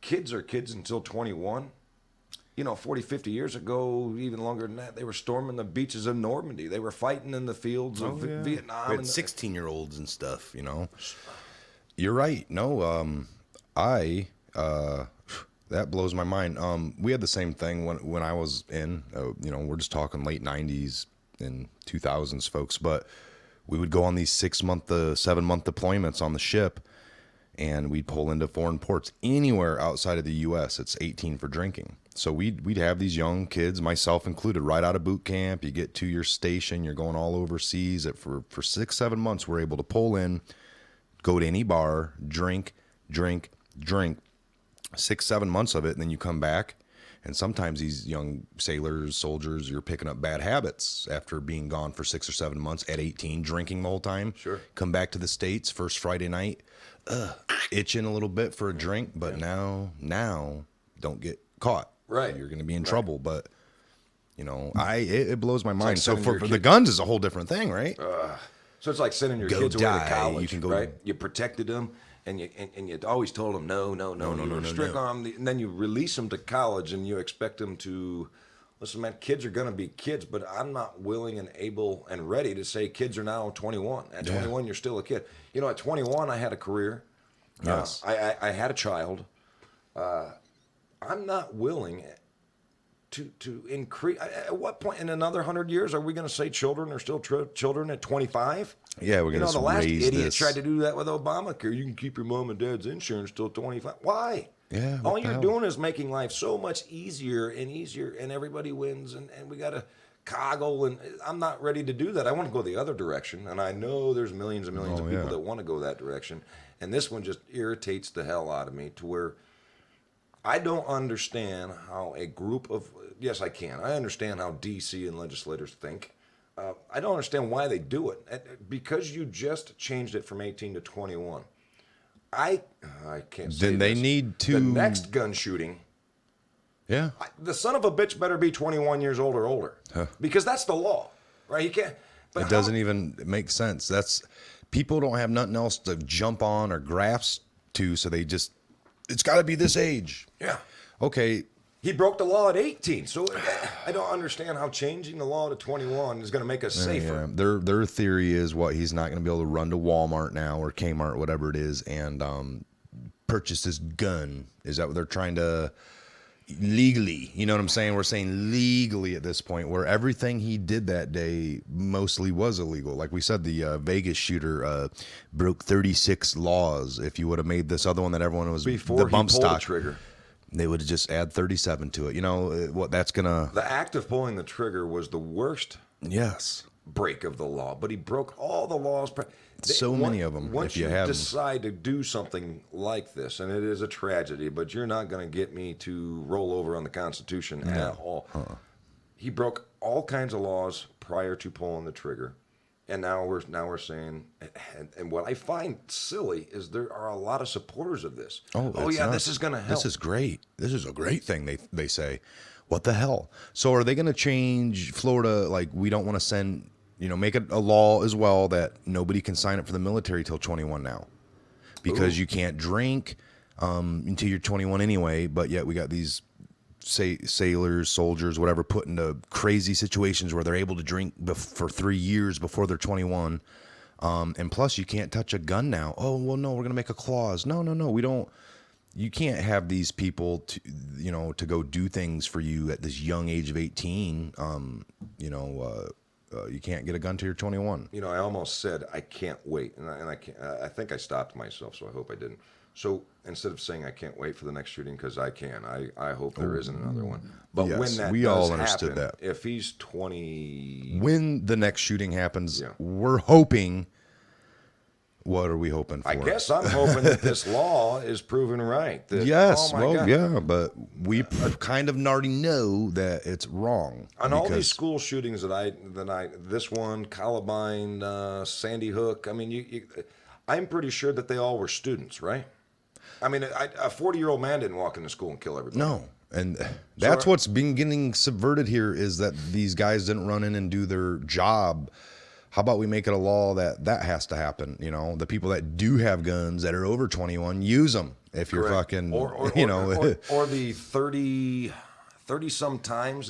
kids are kids until 21. 40, 50 years ago, even longer than that, they were storming the beaches of Normandy. They were fighting in the fields of Vietnam. We had 16-year-olds and stuff, You're right. No, that blows my mind. We had the same thing when I was in, we're just talking late 90s and 2000s, folks, but we would go on these 6-month, 7-month deployments on the ship, and we'd pull into foreign ports. Anywhere outside of the U.S., it's 18 for drinking. So we'd have these young kids, myself included, right out of boot camp. You get to your station, you're going all overseas. For 6-7 months, we're able to pull in, go to any bar, drink, 6-7 months of it, and then you come back. And sometimes these young sailors, soldiers, you're picking up bad habits after being gone for 6 or 7 months at 18, drinking the whole time. Sure. Come back to the States, first Friday night, itching a little bit for a drink, but now don't get caught. Right. You're going to be in trouble. But, you know, it blows my mind. like So sending for your the kid- guns is a whole different thing, right? So it's like sending your Go kids away die. to college. You can go- right? You protected them, and you always told them no. You restrict them, and then you release them to college, and you expect them to listen. Man, kids are going to be kids, but I'm not willing and able and ready to say kids are now 21. At 21, you're still a kid. You know, at 21, I had a career. Yes. I had a child. I'm not willing to increase. At what point in another 100 years are we going to say children are still children at 25? Yeah, we're going to the last raise idiot this. tried to do that with Obamacare. You can keep your mom and dad's insurance till 25. Why? Yeah, All what the you're hell? doing is making life so much easier, and everybody wins, and we got to coggle, and I'm not ready to do that. I want to go the other direction, and I know there's millions and millions of people that want to go that direction, and this one just irritates the hell out of me to where I don't understand how a group of, yes, I can. I understand how D.C. and legislators think. I don't understand why they do it. Because you just changed it from 18 to 21. I can't say Then they this. need to- The next gun shooting, Yeah. the son of a bitch better be 21 years old or older. Because that's the law, right? You can't. But It doesn't even make sense. People don't have nothing else to jump on or grasp to, so they just, it's got to be this age. Yeah. Okay. He broke the law at 18, so I don't understand how changing the law to 21 is going to make us safer. Yeah. Their theory is he's not going to be able to run to Walmart now or Kmart, whatever it is, and purchase this gun. Is that what they're trying to legally? You know what I'm saying? We're saying legally at this point, where everything he did that day mostly was illegal. Like we said, the Vegas shooter broke 36 laws. If you would have made this other one that everyone was Before the he bump pulled stock the trigger. They would have just add 37 to it. You know what that's gonna. The act of pulling the trigger was the worst Yes. break of the law, but he broke all the laws. So many of them, Once if you you have 'em. decide to do something like this, and it is a tragedy, but you're not going to get me to roll over on the Constitution at all. He broke all kinds of laws prior to pulling the trigger, and now we're saying, and what I find silly is there are a lot of supporters of this. Oh yeah, this is going to help. This is great. This is a great thing. They say, what the hell? So are they going to change Florida? Like we don't want to send, make it a law as well that nobody can sign up for the military till 21 now, because you can't drink until you're 21 anyway. But yet we got these sailors, soldiers, whatever, put into crazy situations where they're able to drink for 3 years before they're 21. And plus, you can't touch a gun now. Oh, well, no, we're going to make a clause. No, we don't. You can't have these people to go do things for you at this young age of 18. You can't get a gun till you're 21. I almost said I can't wait, and I can't. I think I stopped myself, so I hope I didn't. So instead of saying I can't wait for the next shooting, because I can, I hope there isn't another one. But Yes, when that we does all understood happen, that. if he's 20, When the next shooting happens, we're hoping. What are we hoping for? I guess I'm hoping that this law is proven right. That, Yes, oh my God. yeah, but we kind of already know that it's wrong. On all these school shootings this one, Columbine, Sandy Hook. I mean, I'm pretty sure that they all were students, right? I mean, a 40-year-old man didn't walk into school and kill everybody. No, and that's what's been getting subverted here is that these guys didn't run in and do their job. How about we make it a law that has to happen? The people that do have guns that are over 21, use them. If you're fucking, or the 30 some times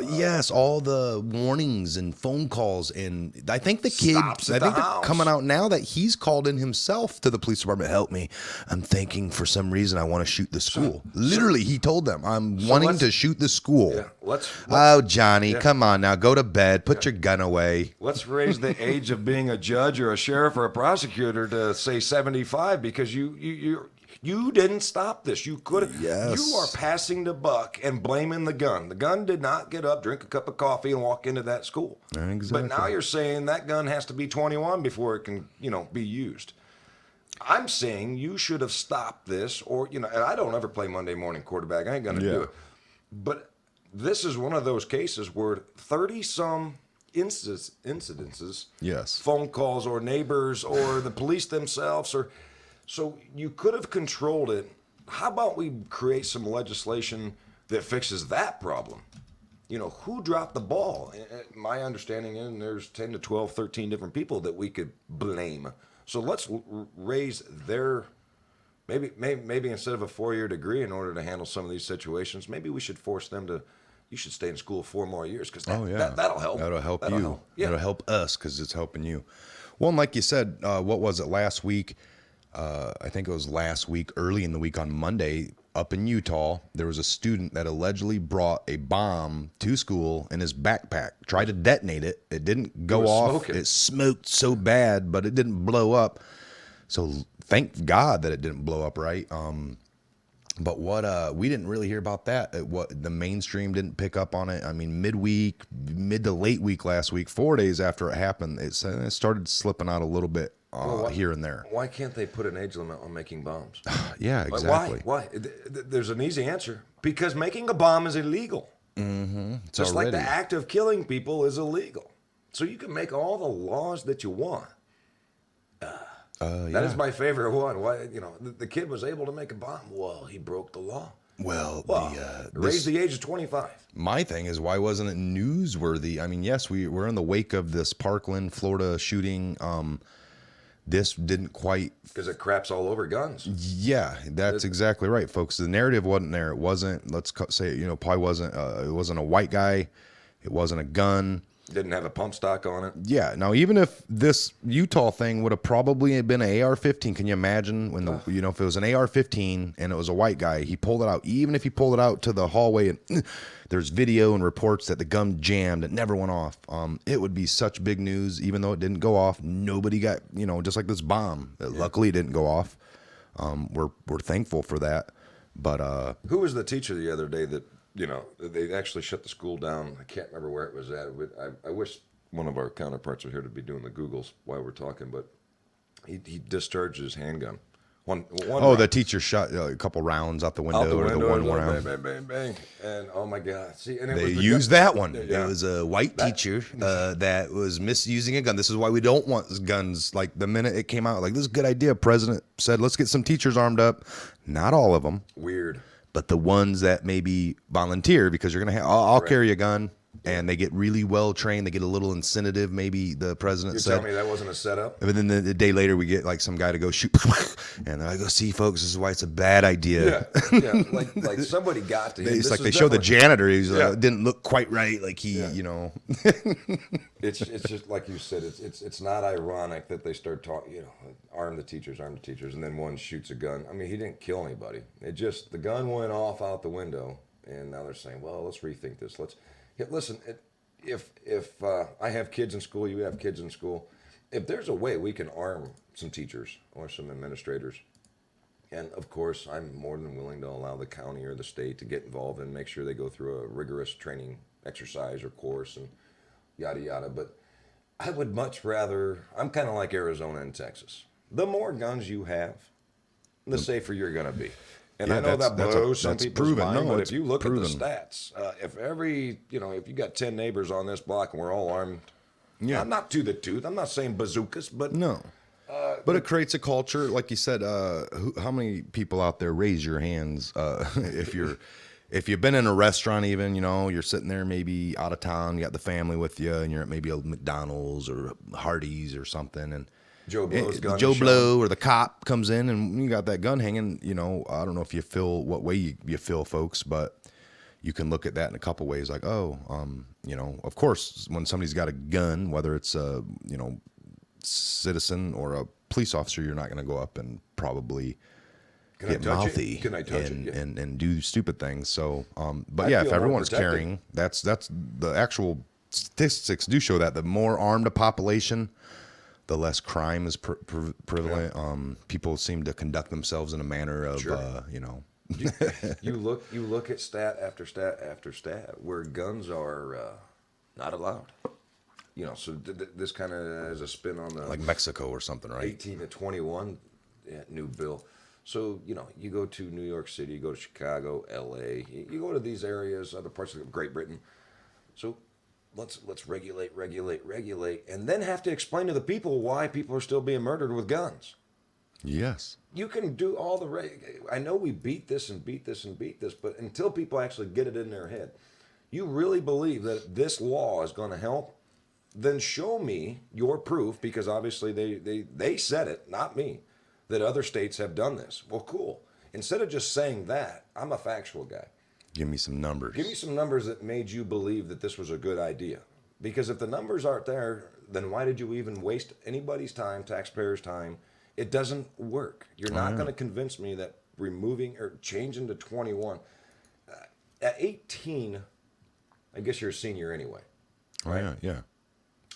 yes, all the warnings and phone calls, and I think the kid, Stops at I think the they're house. coming out now that he's called in himself to the police department. Help me! I'm thinking for some reason I want to shoot the school. Literally, he told them I'm wanting to shoot the school. Yeah, let's Oh, Johnny, come on now, go to bed, put your gun away. Let's raise the age of being a judge or a sheriff or a prosecutor to say 75, because You didn't stop this. You could have. Yes. You are passing the buck and blaming the gun. The gun did not get up, drink a cup of coffee, and walk into that school. Exactly. But now you're saying that gun has to be 21 before it can, be used. I'm saying you should have stopped this, or, and I don't ever play Monday morning quarterback. I ain't going to do it. But this is one of those cases where 30-some incidences, Yes. phone calls or neighbors or the police themselves, so you could have controlled it. How about we create some legislation that fixes that problem? Who dropped the ball? My understanding is there's 10 to 12, 13 different people that we could blame. So let's raise their, maybe instead of a 4-year degree in order to handle some of these situations, maybe we should force them to, you should stay in school 4 more years, because that'll help. That'll help you. Help. Yeah. That'll help us because it's helping you. Well, and like you said, what was it last week? I think it was last week, early in the week on Monday, up in Utah, there was a student that allegedly brought a bomb to school in his backpack, tried to detonate it. It didn't go off. Smoking. It smoked so bad, but it didn't blow up. So thank God that it didn't blow up, right? But what we didn't really hear about that. What the mainstream didn't pick up on it. I mean, mid to late week last week, 4 days after it happened, it started slipping out a little bit here and there. Why can't they put an age limit on making bombs? Yeah, exactly. Why? There's an easy answer. Because making a bomb is illegal. Mm-hmm. Just like the act of killing people is illegal. So you can make all the laws that you want. That is my favorite one. Why? The kid was able to make a bomb. Well, he broke the law. Well, raise the age of 25. My thing is, why wasn't it newsworthy? I mean, yes, we're in the wake of this Parkland, Florida shooting. This didn't quite, because it craps all over guns. Yeah, that's exactly right, folks. The narrative wasn't there. It wasn't. Let's say probably wasn't. It wasn't a white guy. It wasn't a gun. Didn't have a pump stock on it. Yeah. Now, even if this Utah thing would have probably been an AR-15, can you imagine when if it was an AR-15 and it was a white guy, he pulled it out. Even if he pulled it out to the hallway and there's video and reports that the gun jammed, it never went off. It would be such big news, even though it didn't go off. Nobody got, just like this bomb. Luckily, it didn't go off. We're thankful for that. But who was the teacher the other day that? They actually shut the school down. I can't remember where it was at. I wish one of our counterparts were here to be doing the Googles while we're talking, but he discharged his handgun. One round. The teacher shot a couple rounds out the window, or the one round. Bang, bang, bang, bang. And oh my God. See, and they used that one. Yeah. It was a white teacher that was misusing a gun. This is why we don't want guns. Like the minute it came out, like, this is a good idea. President said, let's get some teachers armed up. Not all of them. Weird. But the ones that maybe volunteer, because you're going to have, I'll carry a gun, and they get really well trained. They get a little incentive, maybe the president said. You're telling me that wasn't a setup? But then the day later, we get like some guy to go shoot. And I go, see, folks, this is why it's a bad idea. Yeah. Like somebody got to him. It's like they show the janitor. He's didn't look quite right. Like he, It's just like you said. It's not ironic that they start talking. Arm the teachers, and then one shoots a gun. I mean, he didn't kill anybody. The gun went off out the window, and now they're saying, well, let's rethink this. Listen. If I have kids in school, you have kids in school. If there's a way we can arm some teachers or some administrators, and of course, I'm more than willing to allow the county or the state to get involved and make sure they go through a rigorous training exercise or course and yada yada. But I would much rather. I'm kind of like Arizona and Texas. The more guns you have, the safer you're going to be. And I know that blows some people's mind, but if you look at the stats, if if you got 10 neighbors on this block and we're all armed, I'm not to the tooth. I'm not saying bazookas, but no. But it creates a culture, like you said. How many people out there, raise your hands if you've been in a restaurant, even you're sitting there maybe out of town, you got the family with you, and you're at maybe a McDonald's or Hardee's or something, and Joe Blow or the cop comes in and you got that gun hanging. I don't know if you feel what way you feel, folks, but you can look at that in a couple ways. Like, of course, when somebody's got a gun, whether it's a citizen or a police officer, you're not going to go up and probably get mouthy and do stupid things. So, but if everyone's carrying, that's the actual statistics do show that the more armed a population, the less crime is prevalent. People seem to conduct themselves in a manner of, you know. you look at stat after stat after stat where guns are not allowed. You know, so this kind of has a spin on the like Mexico or something, right? 18 to 21 new bill. So, you know, you go to New York City, you go to Chicago, LA, you go to these areas, other parts of Great Britain. So let's regulate, and then have to explain to the people why people are still being murdered with guns. Yes. You can do all the I know we beat this, but until people actually get it in their head, you really believe that this law is going to help, then show me your proof, because obviously they said it, not me, that other states have done this. Well, cool. Instead of just saying that, I'm a factual guy. Give me some numbers. Give me some numbers that made you believe that this was a good idea. Because if the numbers aren't there, then why did you even waste anybody's time, taxpayers' time? It doesn't work. You're not going to convince me that removing or changing to 21. At 18, I guess you're a senior anyway. Right? Oh, yeah.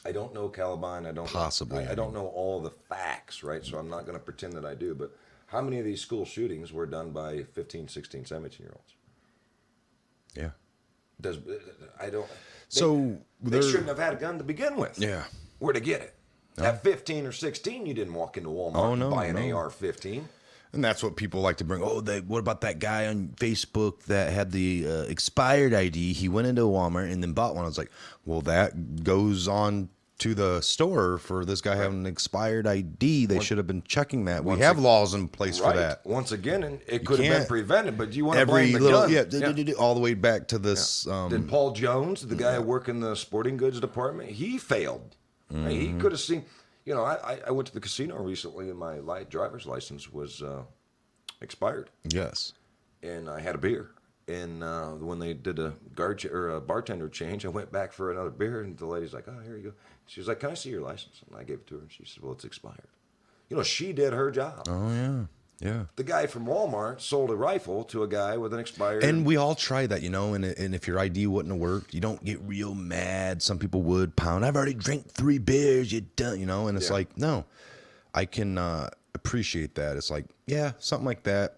I don't know Columbine. I don't Possibly. I don't know all the facts, right? So I'm not going to pretend that I do. But how many of these school shootings were done by 15, 16, 17-year-olds? Yeah. They shouldn't have had a gun to begin with. Yeah. Where'd they get it? At 15 or 16, you didn't walk into Walmart and buy an AR-15. And that's what people like to bring. Oh, what about that guy on Facebook that had the expired ID? He went into Walmart and then bought one. I was like, well, that goes on to the store for this guy having an expired ID. They should have been checking that. We have laws in place for that. Once again, and it could have been prevented, but you want to blame the gun. All the way back to this. Did Paul Jones, the guy working in the sporting goods department, he failed. Mm-hmm. He could have seen. You know, I went to the casino recently, and my driver's license was expired. Yes. And I had a beer. And when they did a bartender change, I went back for another beer, and the lady's like, "Oh, here you go." She was like, "Can I see your license?" And I gave it to her, and she said, "Well, it's expired." You know, she did her job. Oh, yeah. Yeah. The guy from Walmart sold a rifle to a guy with an expired. And we all try that, you know, and if your ID wouldn't have worked, you don't get real mad. Some people would pound. I've already drank 3 beers. You done, you know, and it's like, no, I can appreciate that. It's like, yeah, something like that.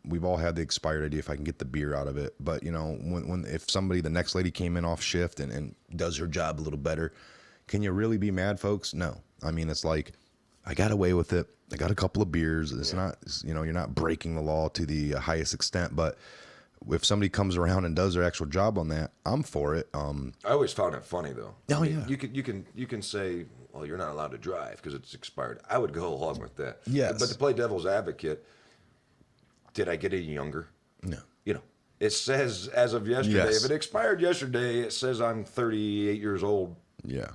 We've all had the expired ID if I can get the beer out of it. But, you know, if somebody, the next lady came in off shift and does her job a little better, can you really be mad, folks? No. I mean, it's like, I got away with it. I got a couple of beers. It's not, you know, you're not breaking the law to the highest extent. But if somebody comes around and does their actual job on that, I'm for it. I always found it funny, though. Oh, yeah. You can say, well, you're not allowed to drive because it's expired. I would go along with that. Yes. But to play devil's advocate, did I get any younger? No. You know, it says as of yesterday. Yes. If it expired yesterday, it says I'm 38 years old. Yeah.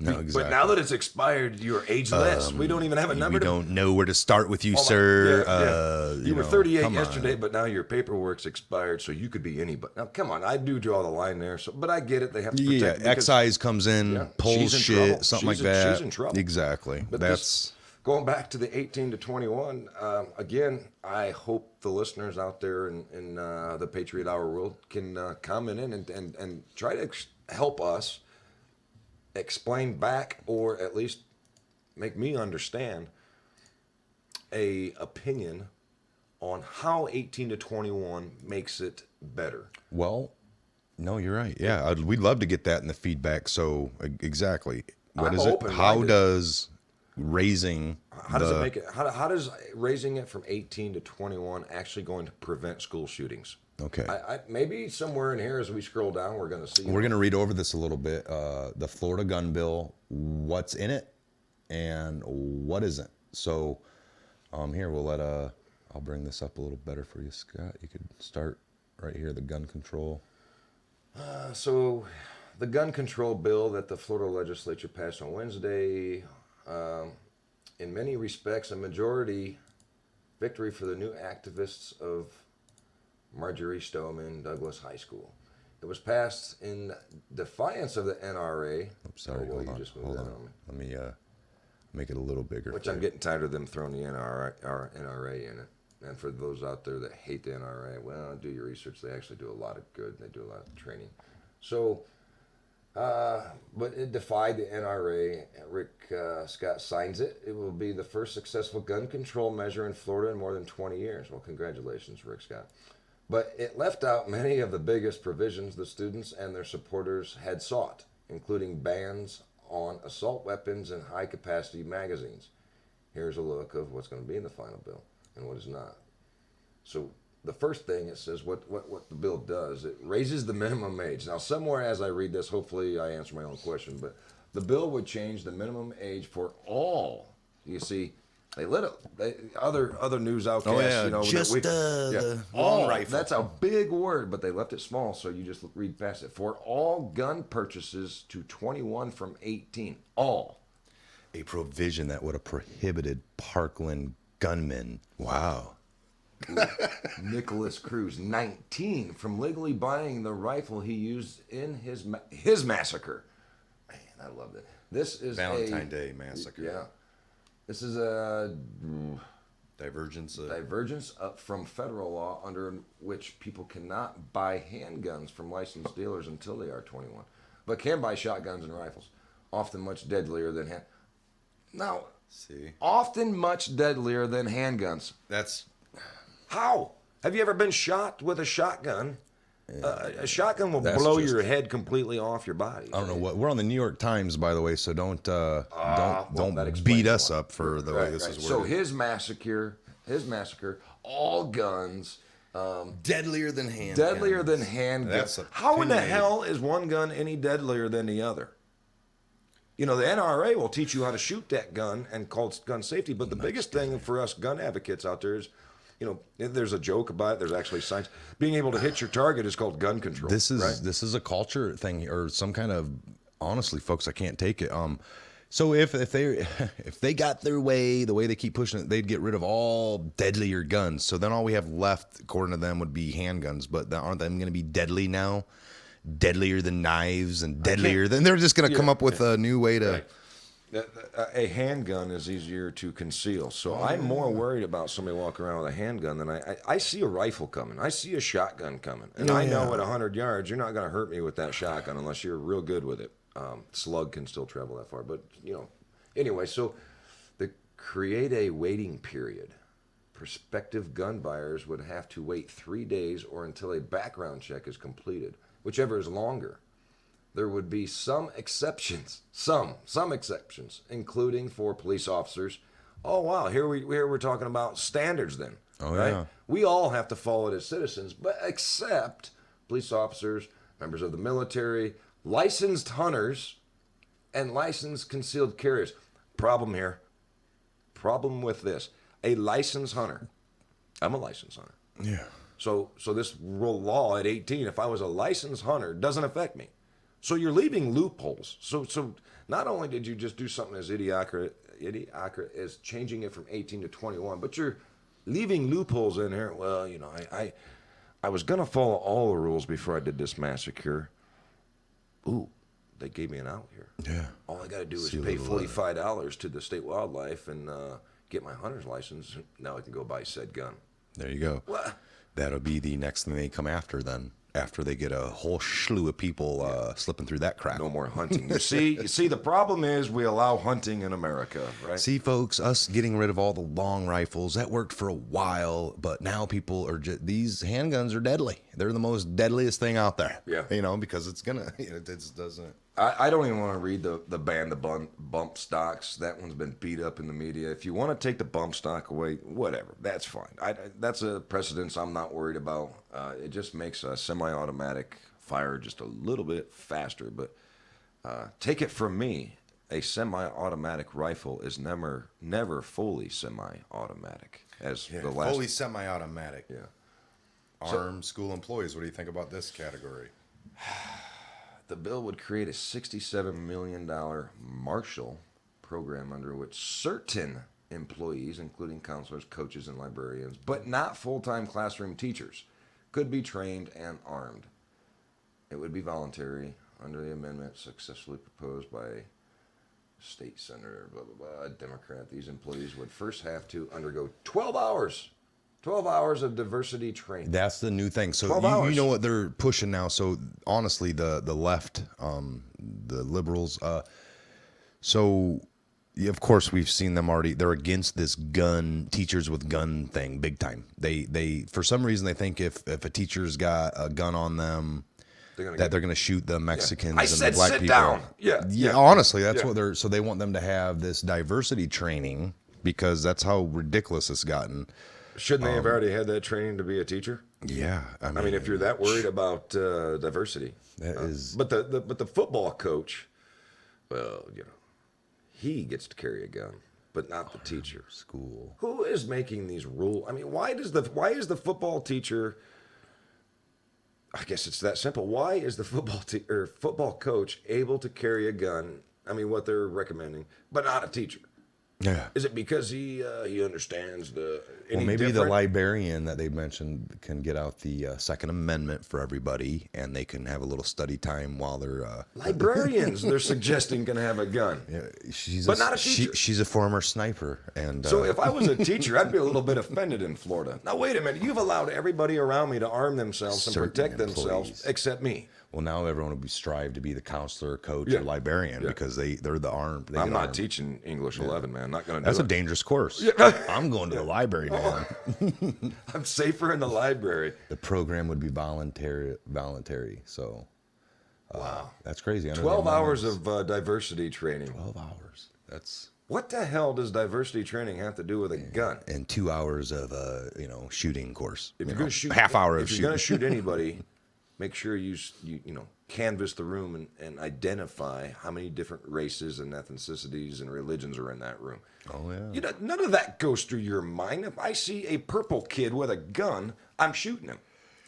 No, exactly. But now that it's expired, you're ageless. We don't even have a number. We don't know where to start with you, sir. Yeah. You were 38 yesterday, but now your paperwork's expired, so you could be anybody. Now, come on, I do draw the line there. So, but I get it. They have to protect. Yeah, excise comes in, pulls shit, something like that. She's in trouble. Exactly. But that's going back to the 18 to 21. Again, I hope the listeners out there in the Patriot Hour world can comment in and try to help us explain back, or at least make me understand a opinion on how 18 to 21 makes it better. Well, no, you're right. Yeah, we'd love to get that in the feedback. So exactly, what is it? How does raising? How does it make it? How does raising it from 18 to 21 actually going to prevent school shootings? Okay. Maybe somewhere in here as we scroll down, we're going to see. We're going to read over this a little bit. The Florida gun bill, what's in it and what isn't. So here, I'll bring this up a little better for you, Scott. You could start right here, the gun control. So the gun control bill that the Florida legislature passed on Wednesday, in many respects, a majority victory for the new activists of Marjorie Stoneman Douglas High School. It was passed in defiance of the NRA. Oops, sorry, hold on. Let me make it a little bigger. Which I'm getting tired of them throwing the NRA in it. And for those out there that hate the NRA, well, do your research. They actually do a lot of good. They do a lot of training. So But it defied the NRA. Rick Scott signs it. It will be the first successful gun control measure in Florida in more than 20 years. Well, congratulations, Rick Scott. But it left out many of the biggest provisions the students and their supporters had sought, including bans on assault weapons and high-capacity magazines. Here's a look of what's going to be in the final bill and what is not. So the first thing it says, what the bill does, it raises the minimum age. Now, somewhere as I read this, hopefully I answer my own question, but the bill would change the minimum age for all. You see, they let it, other news outcasts, the long rifle. That's a big word, but they left it small, so you just read past it. For all gun purchases to 21 from 18, all. A provision that would have prohibited Parkland gunmen. Wow. Nicholas Cruz, 19, from legally buying the rifle he used in his massacre. Man, I love that. This is Valentine Day massacre. Yeah. This is a divergence from federal law under which people cannot buy handguns from licensed dealers until they are 21, but can buy shotguns and rifles, often much deadlier than often much deadlier than handguns. That's how? Have you ever been shot with a shotgun? A shotgun will blow your head completely off your body. I don't know what. We're on the New York Times, by the way, so don't that beat us up for the way this is worded. So his massacre, all guns, deadlier than handguns. Deadlier than handguns. How in the hell is one gun any deadlier than the other? You know, the NRA will teach you how to shoot that gun and call it gun safety, but the biggest thing for us gun advocates out there is, you know, there's a joke about it. There's actually science. Being able to hit your target is called gun control. This is a culture thing or some kind of. Honestly, folks, I can't take it. So if they got their way, the way they keep pushing it, they'd get rid of all deadlier guns. So then all we have left, according to them, would be handguns. But aren't they going to be deadly now? Deadlier than knives and deadlier than. They're just going to come up with a new way to. Right. A handgun is easier to conceal. So I'm more worried about somebody walking around with a handgun than I see a rifle coming. I see a shotgun coming. And I know at 100 yards, you're not going to hurt me with that shotgun unless you're real good with it. Slug can still travel that far. But, you know, anyway, so create a waiting period. Prospective gun buyers would have to wait 3 days or until a background check is completed, whichever is longer. There would be some exceptions, some exceptions, including for police officers. Oh, wow, here we're talking about standards then. Oh, right? yeah. We all have to follow it as citizens, but except police officers, members of the military, licensed hunters, and licensed concealed carriers. Problem here. Problem with this. A licensed hunter. I'm a licensed hunter. Yeah. So this law at 18, if I was a licensed hunter, doesn't affect me. So you're leaving loopholes. So not only did you just do something as idiocratic as changing it from 18 to 21, but you're leaving loopholes in here. Well, you know, I was going to follow all the rules before I did this massacre. Ooh, they gave me an out here. Yeah. All I got to do is pay $45 to the state wildlife and get my hunter's license. Now I can go buy said gun. There you go. What? That'll be the next thing they come after then. After they get a whole slew of people slipping through that crack. No more hunting. You see, the problem is we allow hunting in America, right? See, folks, us getting rid of all the long rifles, that worked for a while, but now people are just, these handguns are deadly. They're the most deadliest thing out there. Yeah. You know, because it doesn't. I don't even want to read the ban the bump stocks. That one's been beat up in the media. If you want to take the bump stock away, whatever, that's fine. That's a precedence I'm not worried about. It just makes a semi-automatic fire just a little bit faster. But take it from me, a semi-automatic rifle is never fully semi-automatic. Fully semi-automatic. Yeah. Armed school employees. What do you think about this category? The bill would create a $67 million Marshall program under which certain employees, including counselors, coaches, and librarians, but not full-time classroom teachers, could be trained and armed. It would be voluntary under the amendment successfully proposed by state senator, blah, blah, blah, a Democrat. These employees would first have to undergo 12 hours 12 hours of diversity training. That's the new thing. So 12 you hours. know what they're pushing now. So honestly, the left, the liberals, so yeah, of course we've seen them already. They're against this gun, teachers with gun thing big time. They for some reason they think if a teacher's got a gun on them, they're going to shoot the Mexicans I and said the black sit people. down. Yeah. Honestly, that's Yeah. what they're. So they want them to have this diversity training because that's how ridiculous it's gotten. Shouldn't they have already had that training to be a teacher? Yeah, I mean, if you're that worried about diversity, that is. But the football coach, well, he gets to carry a gun, but not the teacher. School. Who is making these rules? I mean, why is the football teacher? I guess it's that simple. Why is the football coach able to carry a gun? I mean, what they're recommending, but not a teacher. Yeah. Is it because he understands Well, maybe the librarian that they mentioned can get out the Second Amendment for everybody, and they can have a little study time while they're librarians. They're suggesting can have a gun. Yeah, but not a teacher. She's a former sniper, and so if I was a teacher, I'd be a little bit offended in Florida. Now wait a minute, you've allowed everybody around me to arm themselves and protect themselves, except me. Well, now everyone will strive to be the counselor, coach, or librarian because they're the arm. I'm not teaching English 11, man. I'm not going to do That's it. a dangerous course. I'm going to the library, man. I'm safer in the library. The program would be voluntary. So, wow, that's crazy. 12 hours of diversity training. 12 hours. That's what the hell does diversity training have to do with a gun? And 2 hours of shooting course. If you're going to shoot half hour of if shooting. you're going to shoot anybody, make sure you canvass the room and identify how many different races and ethnicities and religions are in that room. Oh yeah. None of that goes through your mind. If I see a purple kid with a gun, I'm shooting him.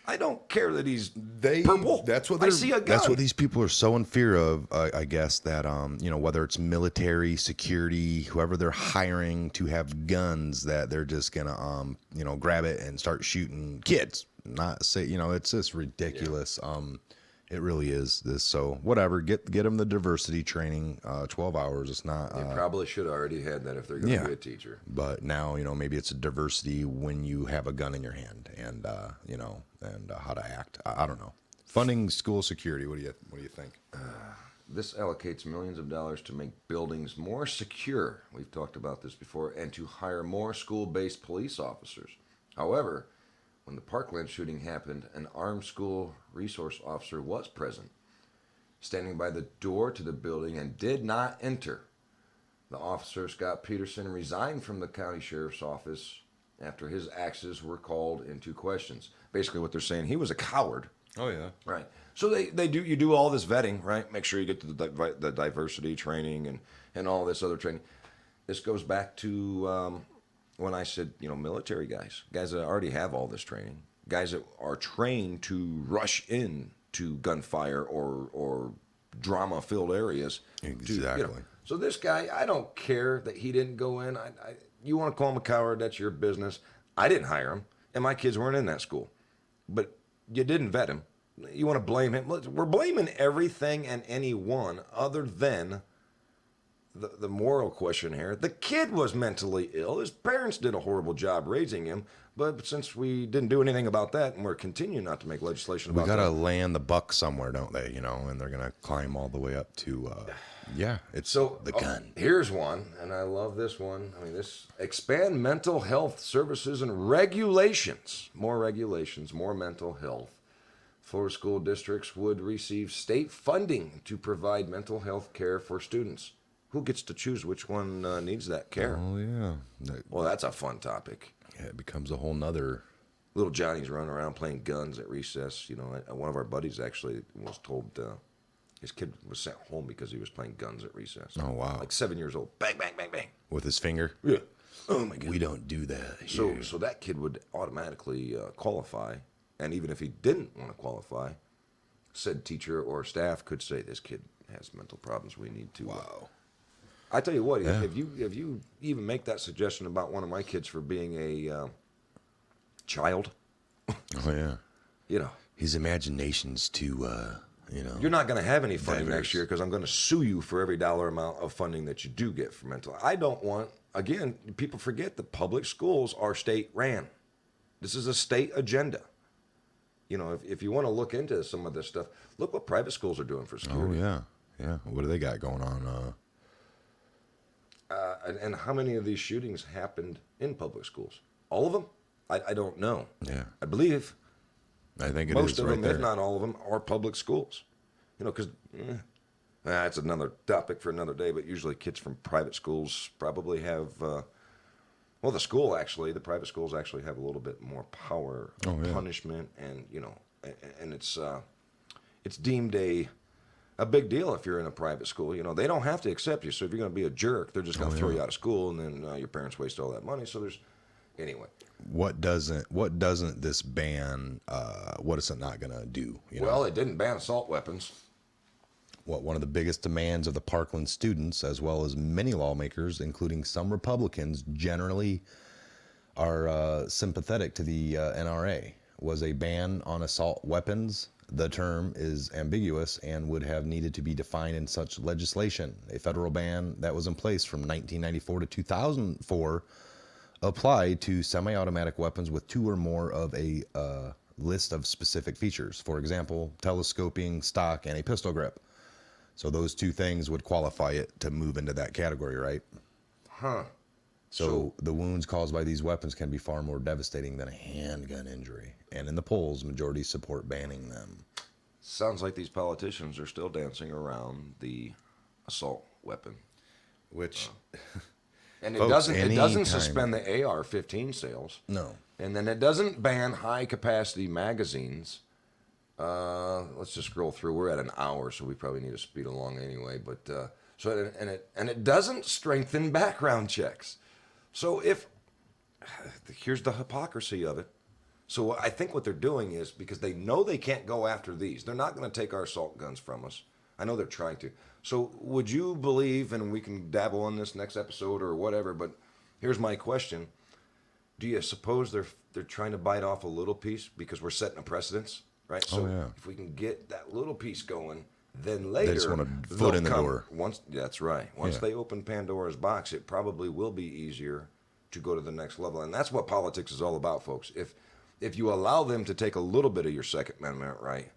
I don't care that he's purple. That's what I see a gun. That's what these people are so in fear of. I guess that whether it's military, security, whoever they're hiring to have guns, that they're just gonna grab it and start shooting kids. Not say it's just ridiculous. Yeah. It really is this. So whatever, get them the diversity training. 12 hours. It's not. They probably should have already had that if they're going to be a teacher. But now maybe it's a diversity when you have a gun in your hand and and how to act. I don't know. Funding school security. What do you think? This allocates millions of dollars to make buildings more secure. We've talked about this before, and to hire more school-based police officers. However, when the Parkland shooting happened, an armed school resource officer was present, standing by the door to the building and did not enter. The officer, Scott Peterson, resigned from the county sheriff's office after his actions were called into questions. Basically what they're saying, he was a coward. Oh, yeah. Right. So you do all this vetting, right? Make sure you get to the diversity training and all this other training. This goes back to when I said, military guys that already have all this training, guys that are trained to rush in to gunfire or drama-filled areas. Exactly. So this guy, I don't care that he didn't go in. You want to call him a coward, that's your business. I didn't hire him, and my kids weren't in that school. But you didn't vet him. You want to blame him? We're blaming everything and anyone other than the moral question here. The kid was mentally ill. His parents did a horrible job raising him. But since we didn't do anything about that, and we're continuing not to make legislation about that. We got to land the buck somewhere, don't they? And they're going to climb all the way up to, it's the gun. Here's one, and I love this one. This expand mental health services and regulations. More regulations, more mental health. Florida school districts would receive state funding to provide mental health care for students. Who gets to choose which one needs that care? Oh, yeah. Well, that's a fun topic. Yeah, it becomes a whole nother. Little Johnny's running around playing guns at recess. One of our buddies actually was told his kid was sent home because he was playing guns at recess. Oh, wow. Like 7 years old. Bang, bang, bang, bang. With his finger? Yeah. Oh, my God. We don't do that here. So that kid would automatically qualify. And even if he didn't want to qualify, said teacher or staff could say, this kid has mental problems. We need to. Wow. I tell you what, if you even make that suggestion about one of my kids for being a child. Oh, yeah. His imagination's too, You're not going to have any funding diverse. next year because I'm going to sue you for every dollar amount of funding that you do get for mental. I don't want, again, people forget that public schools are state ran. This is a state agenda. You know, if you want to look into some of this stuff, look what private schools are doing for security. Oh, yeah. What do they got going on? And how many of these shootings happened in public schools? All of them? I don't know. Yeah. I believe I think it most is of right them, there. if not all of them, are public schools. You know, because that's another topic for another day, but usually kids from private schools probably have, the private schools actually have a little bit more power of punishment, and, you know, and it's deemed a big deal if you're in a private school. You know, they don't have to accept you, so if you're going to be a jerk, they're just going to throw you out of school, and then your parents waste all that money. So there's, anyway. What doesn't this ban, what is it not going to do? You know? Well, it didn't ban assault weapons. One of the biggest demands of the Parkland students, as well as many lawmakers, including some Republicans, generally are sympathetic to the NRA, was a ban on assault weapons. The term is ambiguous and would have needed to be defined in such legislation. A federal ban that was in place from 1994 to 2004 applied to semi-automatic weapons with two or more of a list of specific features. For example, telescoping, stock, and a pistol grip. So those two things would qualify it to move into that category, right? Huh. So the wounds caused by these weapons can be far more devastating than a handgun injury. And in the polls, majority support banning them. Sounds like these politicians are still dancing around the assault weapon. Which... And folks, it doesn't suspend the AR-15 sales. No. And then it doesn't ban high-capacity magazines. Let's just scroll through. We're at an hour, so we probably need to speed along anyway. But it doesn't strengthen background checks. So here's the hypocrisy of it. So I think what they're doing is, because they know they can't go after these, they're not going to take our assault guns from us. I know they're trying to. So would you believe, and we can dabble on this next episode or whatever, but here's my question. Do you suppose they're trying to bite off a little piece because we're setting a precedence, right? So if we can get that little piece going, then later they just want a foot in the door. That's right. Once they open Pandora's box, it probably will be easier to go to the next level. And that's what politics is all about, folks. If you allow them to take a little bit of your Second Amendment right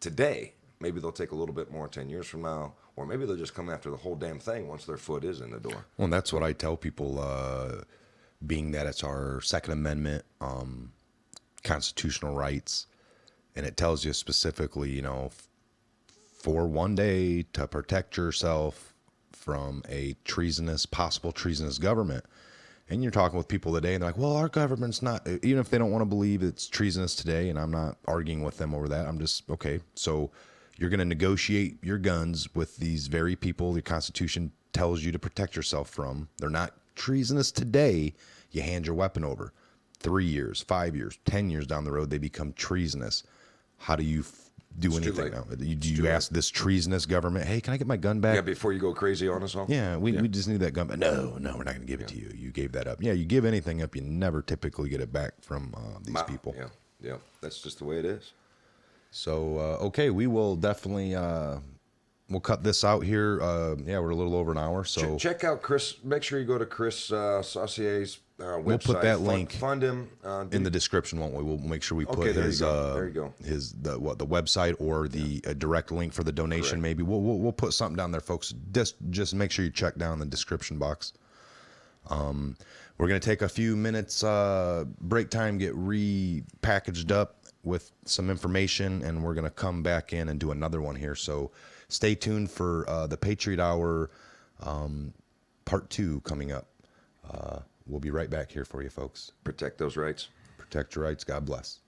today, maybe they'll take a little bit more 10 years from now, or maybe they'll just come after the whole damn thing once their foot is in the door. Well, and that's what I tell people, being that it's our Second Amendment, constitutional rights, and it tells you specifically, you know, for one day to protect yourself from a possible treasonous government. And you're talking with people today, and they're like, well, our government's not, even if they don't want to believe it's treasonous today, and I'm not arguing with them over that, I'm just, okay, so you're going to negotiate your guns with these very people the Constitution tells you to protect yourself from. They're not treasonous today. You hand your weapon over. 3 years, 5 years, 10 years down the road, they become treasonous. How do you do anything now? Do you ask this treasonous government, hey, can I get my gun back? Yeah, before you go crazy on us all? Yeah, we just need that gun back. No, we're not going to give it to you. You gave that up. Yeah, you give anything up, you never typically get it back from these people. Yeah, that's just the way it is. So, okay, we will definitely, we'll cut this out here. We're a little over an hour. So check out Chris. Make sure you go to Chris Saucier's website. We'll put that link fund him in the description, won't we? We'll make sure we put his there you go. The website or the direct link for the donation. Correct. Maybe we'll put something down there, folks. Just make sure you check down the description box. We're gonna take a few minutes break time, get repackaged up with some information, and we're gonna come back in and do another one here. So stay tuned for the Patriot Hour part 2 coming up. We'll be right back here for you, folks. Protect those rights. Protect your rights. God bless.